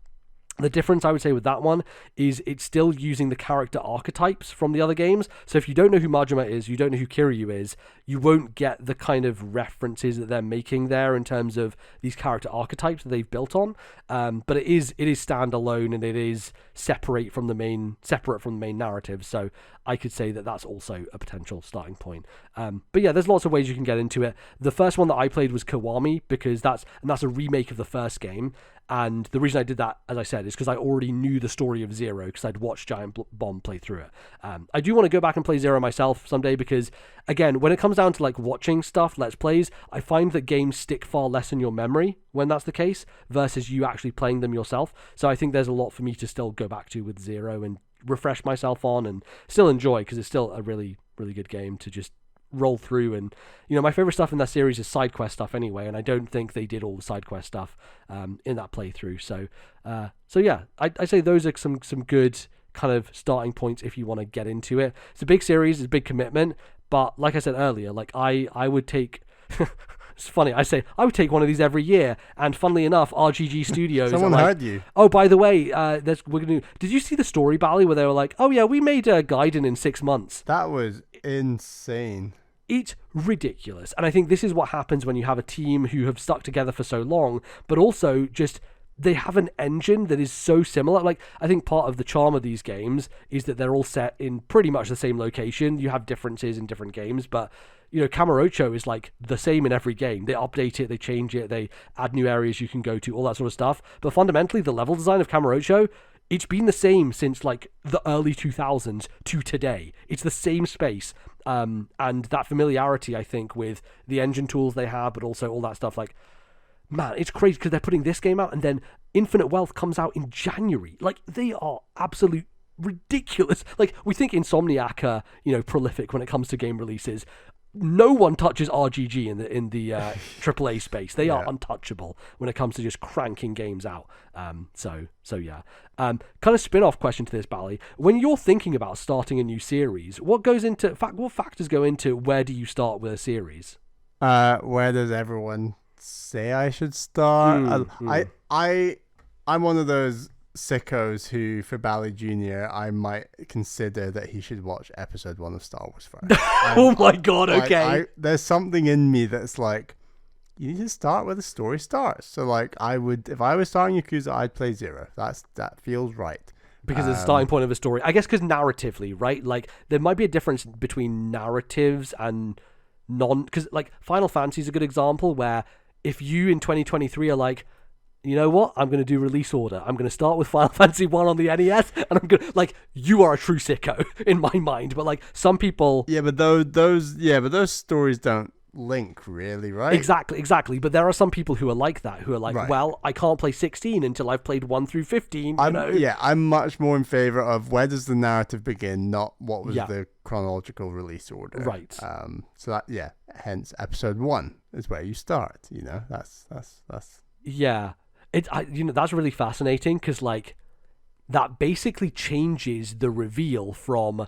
The difference, I would say, with that one is it's still using the character archetypes from the other games. So if you don't know who Majima is, you don't know who Kiryu is, you won't get the kind of references that they're making there in terms of these character archetypes that they've built on. But it is standalone, and it is separate from the main narrative. So I could say that that's also a potential starting point. But yeah, there's lots of ways you can get into it. The first one that I played was Kiwami, because that's a remake of the first game. And the reason I did that, as I said, is because I already knew the story of Zero, because I'd watched Giant Bomb play through it. I do want to go back and play Zero myself someday, because, again, when it comes down to like watching stuff, Let's Plays, I find that games stick far less in your memory when that's the case, versus you actually playing them yourself. So I think there's a lot for me to still go back to with Zero and refresh myself on and still enjoy, because it's still a really, really good game to just roll through. And my favorite stuff in that series is side quest stuff anyway, and I don't think they did all the side quest stuff in that playthrough. So yeah, I say those are some good kind of starting points if you want to get into it. It's a big series, it's a big commitment, but like I said earlier, like I would take it's funny, I say I would take one of these every year, and funnily enough, RGG Studios someone heard you. Oh, by the way, did you see the story, Bally, where they were like, oh yeah, we made Gaiden in 6 months? That was insane. It's ridiculous. And I think this is what happens when you have a team who have stuck together for so long, but also just they have an engine that is so similar. Like, I think part of the charm of these games is that they're all set in pretty much the same location. You have differences in different games, but Kamurocho is like the same in every game. They update it, they change it, they add new areas you can go to, all that sort of stuff. But fundamentally, the level design of Kamurocho, it's been the same since like the early 2000s to today. It's the same space. And that familiarity, I think, with the engine tools they have, but also all that stuff, like, man, it's crazy because they're putting this game out and then Infinite Wealth comes out in January. Like, they are absolute ridiculous. Like, we think Insomniac are, prolific when it comes to game releases. No one touches RGG in the AAA space. They are untouchable when it comes to just cranking games out. So yeah. Kind of spin-off question to this, Bally. When you're thinking about starting a new series, what factors go into where do you start with a series? Where does everyone say I should start? I'm one of those sickos who, for Bally Jr., I might consider that he should watch episode 1 of Star Wars first. Oh my god, okay. There's something in me that's like, you need to start where the story starts. So like, if I was starting Yakuza, I'd play Zero. That feels right. Because it's the starting point of a story. I guess because narratively, right? Like, there might be a difference between narratives and because like Final Fantasy is a good example where if you in 2023 are like, you know what? I'm going to do release order. I'm going to start with Final Fantasy 1 on the NES, and I'm going to, like, you are a true sicko in my mind. But like some people, but those stories don't link really, right? Exactly. But there are some people who are like that, who are like, right, well, I can't play 16 until I've played 1 through 15. I'm much more in favor of where does the narrative begin, not what was the chronological release order. Right. So that hence episode 1 is where you start. That's yeah. That's really fascinating because like that basically changes the reveal from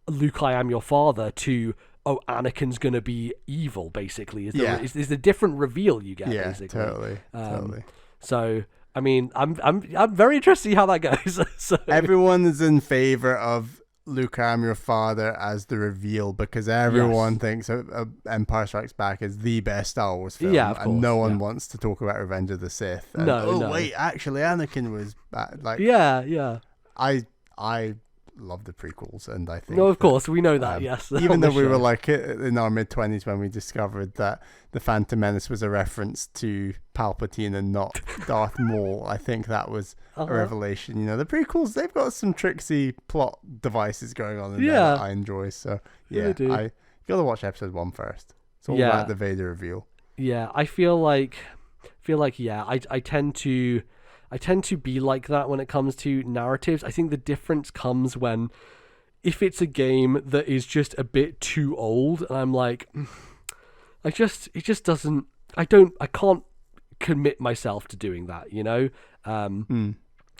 Luke, I am your father to Anakin's gonna be evil. Basically, is the different reveal you get. Basically, totally. So I mean, I'm very interested to see how that goes. So everyone is in favor of Luke, I am your father as the reveal because everyone thinks Empire Strikes Back is the best Star Wars film. Yeah, of course, and no one wants to talk about Revenge of the Sith. And, no. Wait, actually, Anakin was bad. Like, yeah. I love the prequels, and I think of course we know that. Yes, even though we were like in our mid-20s when we discovered that the Phantom Menace was a reference to Palpatine and not Darth Maul, I think that was a revelation. The prequels, they've got some tricksy plot devices going on in there that I enjoy. So yeah, you gotta watch episode 1 first. It's all about the Vader reveal. Yeah, I feel like I tend to be like that when it comes to narratives. I think the difference comes when if it's a game that is just a bit too old, and I'm like, I can't commit myself to doing that, you know.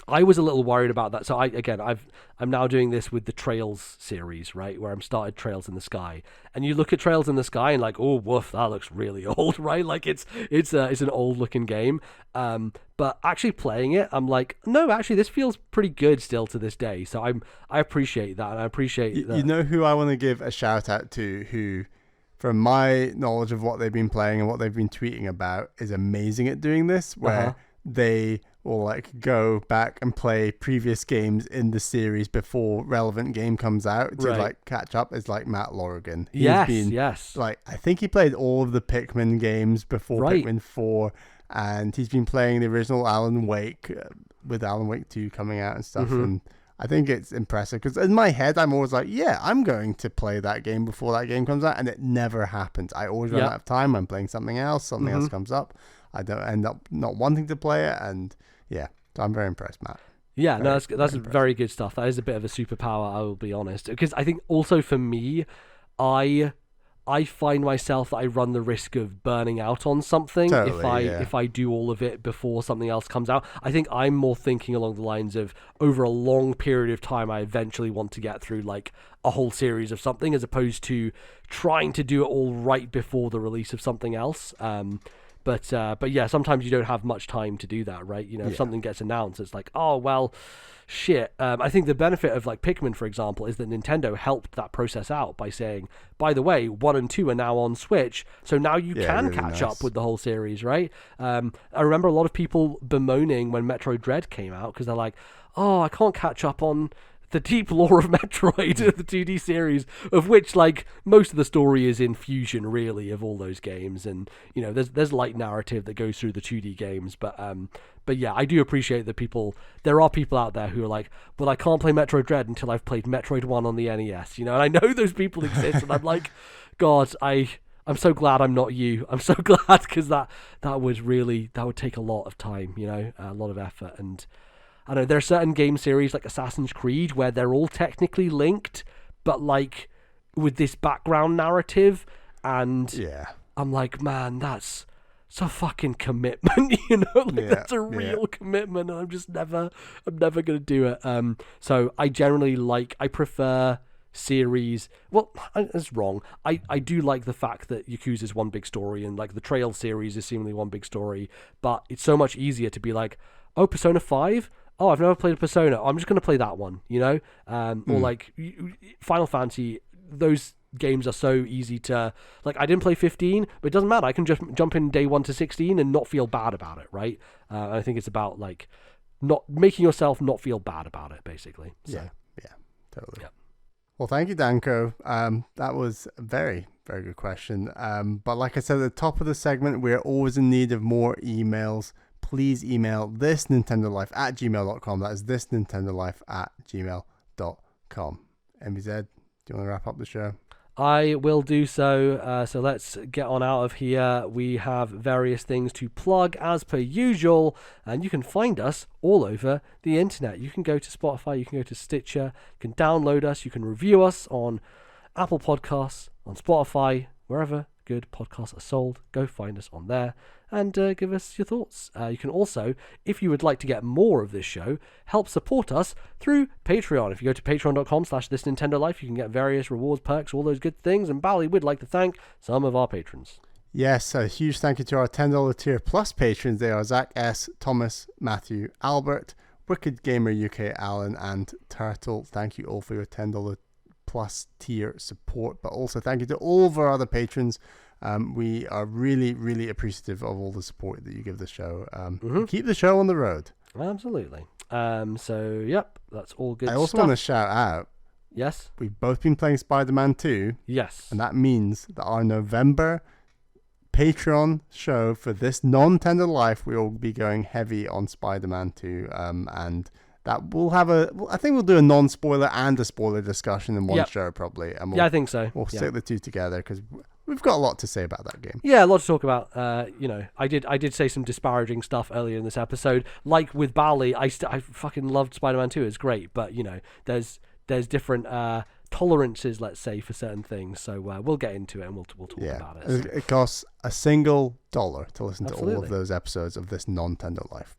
I was a little worried about that. So I'm now doing this with the Trails series, right? Where I'm started Trails in the Sky, and you look at Trails in the Sky and like, oh, woof, that looks really old, right? Like it's an old looking game. But actually playing it, I'm like, no, actually this feels pretty good still to this day. So I appreciate that, and I appreciate that. You know who I want to give a shout out to, who, from my knowledge of what they've been playing and what they've been tweeting about, is amazing at doing this, where they will like go back and play previous games in the series before relevant game comes out to like catch up, is like Matt Lorigan. Yes. Like, I think he played all of the Pikmin games before Pikmin 4, and he's been playing the original Alan Wake with Alan Wake 2 coming out and stuff. And I think it's impressive because in my head, I'm always like, yeah, I'm going to play that game before that game comes out. And it never happens. I always run out of time. I'm playing something else. Something else comes up. I don't end up not wanting to play it. And yeah, so I'm very impressed, Matt. Yeah, no, that's very good stuff. That is a bit of a superpower, I will be honest. Because I think also for me, I find myself that I run the risk of burning out on something if I do all of it before something else comes out. I think I'm more thinking along the lines of, over a long period of time, I eventually want to get through like a whole series of something, as opposed to trying to do it all right before the release of something else. But yeah, sometimes you don't have much time to do that, right? You know, if something gets announced, it's like, oh, well, shit. I think the benefit of like Pikmin, for example, is that Nintendo helped that process out by saying, by the way, 1 and 2 are now on Switch, so now you can really catch up with the whole series, right? I remember a lot of people bemoaning when Metroid Dread came out, because they're like, oh, I can't catch up on the deep lore of Metroid, the 2D series, of which like most of the story is in fusion really of all those games, and you know there's light narrative that goes through the 2D games, but yeah, I do appreciate that there are people out there who are like, well, I can't play Metroid Dread until I've played Metroid 1 on the NES, you know, and I know those people exist, and I'm like, God, I'm so glad I'm not you. I'm so glad, because that would take a lot of time, you know, a lot of effort. And I don't know, there are certain game series like Assassin's Creed where they're all technically linked, but like with this background narrative, and I'm like, man, that's a fucking commitment, you know, like that's a real commitment, and I'm never gonna do it. So I prefer series. Well, that's wrong. I do like the fact that Yakuza is one big story, and like the Trail series is seemingly one big story, but it's so much easier to be like, oh, Persona 5? Oh, I've never played a Persona. I'm just going to play that one, you know? Or like Final Fantasy, those games are so easy to... Like, I didn't play 15, but it doesn't matter. I can just jump in day 1 to 16 and not feel bad about it, right? I think it's about, like, not making yourself not feel bad about it, basically. So. Yeah, totally. Yeah. Well, thank you, Danko. That was a very, very good question. But like I said at the top of the segment, we're always in need of more emails. Please email ThisNintendoLife@gmail.com. That is ThisNintendoLife@gmail.com. MVZ, do you want to wrap up the show? I will do so. So let's get on out of here. We have various things to plug as per usual, and you can find us all over the internet. You can go to Spotify, you can go to Stitcher, you can download us, you can review us on Apple Podcasts, on Spotify, wherever good podcasts are sold. Go find us on there and give us your thoughts. You can also, if you would like to get more of this show, help support us through Patreon. If you go to patreon.com/ThisNintendoLife, you can get various rewards, perks, all those good things. And Bally would like to thank some of our patrons. Yes, a huge thank you to our $10 tier plus patrons. They are Zach S., Thomas, Matthew, Albert, Wicked Gamer UK, Alan, and Turtle. Thank you all for your $10 plus tier support, but also thank you to all of our other patrons. We are really, really appreciative of all the support that you give the show. Keep the show on the road. Absolutely. So, yep, that's all good I also want to shout out. Yes? We've both been playing Spider-Man 2. Yes. And that means that our November Patreon show for this non-tender life, we will be going heavy on Spider-Man 2. And that we'll have I think we'll do a non-spoiler and a spoiler discussion in one show probably. And I think so. We'll stick the two together because we've got a lot to say about that game. Yeah, a lot to talk about. You know, I did say some disparaging stuff earlier in this episode. Like with Bally, I fucking loved Spider-Man 2. It's great, but you know, there's different tolerances, let's say, for certain things. So we'll get into it and we'll talk about it. So. It costs $1 to listen to all Absolutely. of those episodes of This Nintendo Life.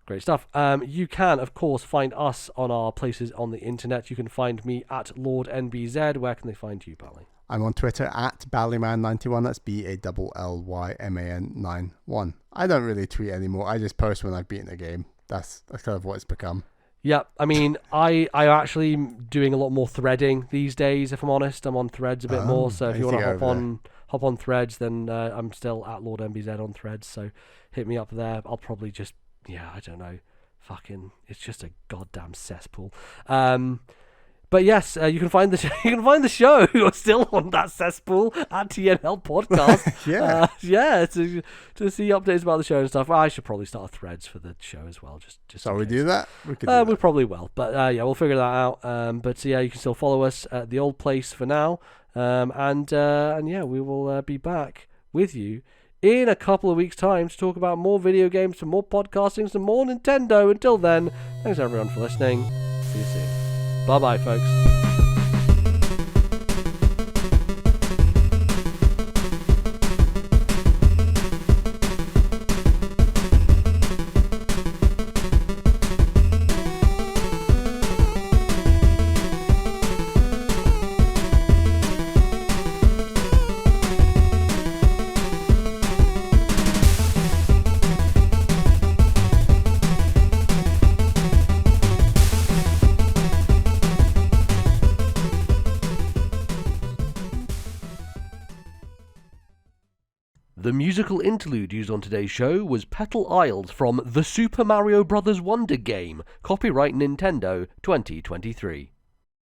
Great stuff. You can, of course, find us on our places on the internet. You can find me at LordNBZ. Where can they find you, Bally? I'm on Twitter at Ballyman91. That's BALLYMAN91. I don't really tweet anymore. I just post when I've beaten a game. That's kind of what it's become. Yeah, I mean, I actually doing a lot more threading these days. If I'm honest, I'm on Threads a bit more. So if you want to hop on Threads, then I'm still at LordNBZ on Threads. So hit me up there. I'll probably just I don't know, it's just a goddamn cesspool. But yes, you can find the show. You're still on that cesspool at TNL Podcast. To see updates about the show and stuff. Well, I should probably start Threads for the show as well. Just so we do that. We probably will. But we'll figure that out. But you can still follow us at the old place for now. And we will be back with you in a couple of weeks' time to talk about more video games, some more podcasting, some more Nintendo. Until then, thanks everyone for listening. See you soon. Bye-bye, folks. The musical interlude used on today's show was Petal Isles from The Super Mario Bros. Wonder game, copyright Nintendo 2023.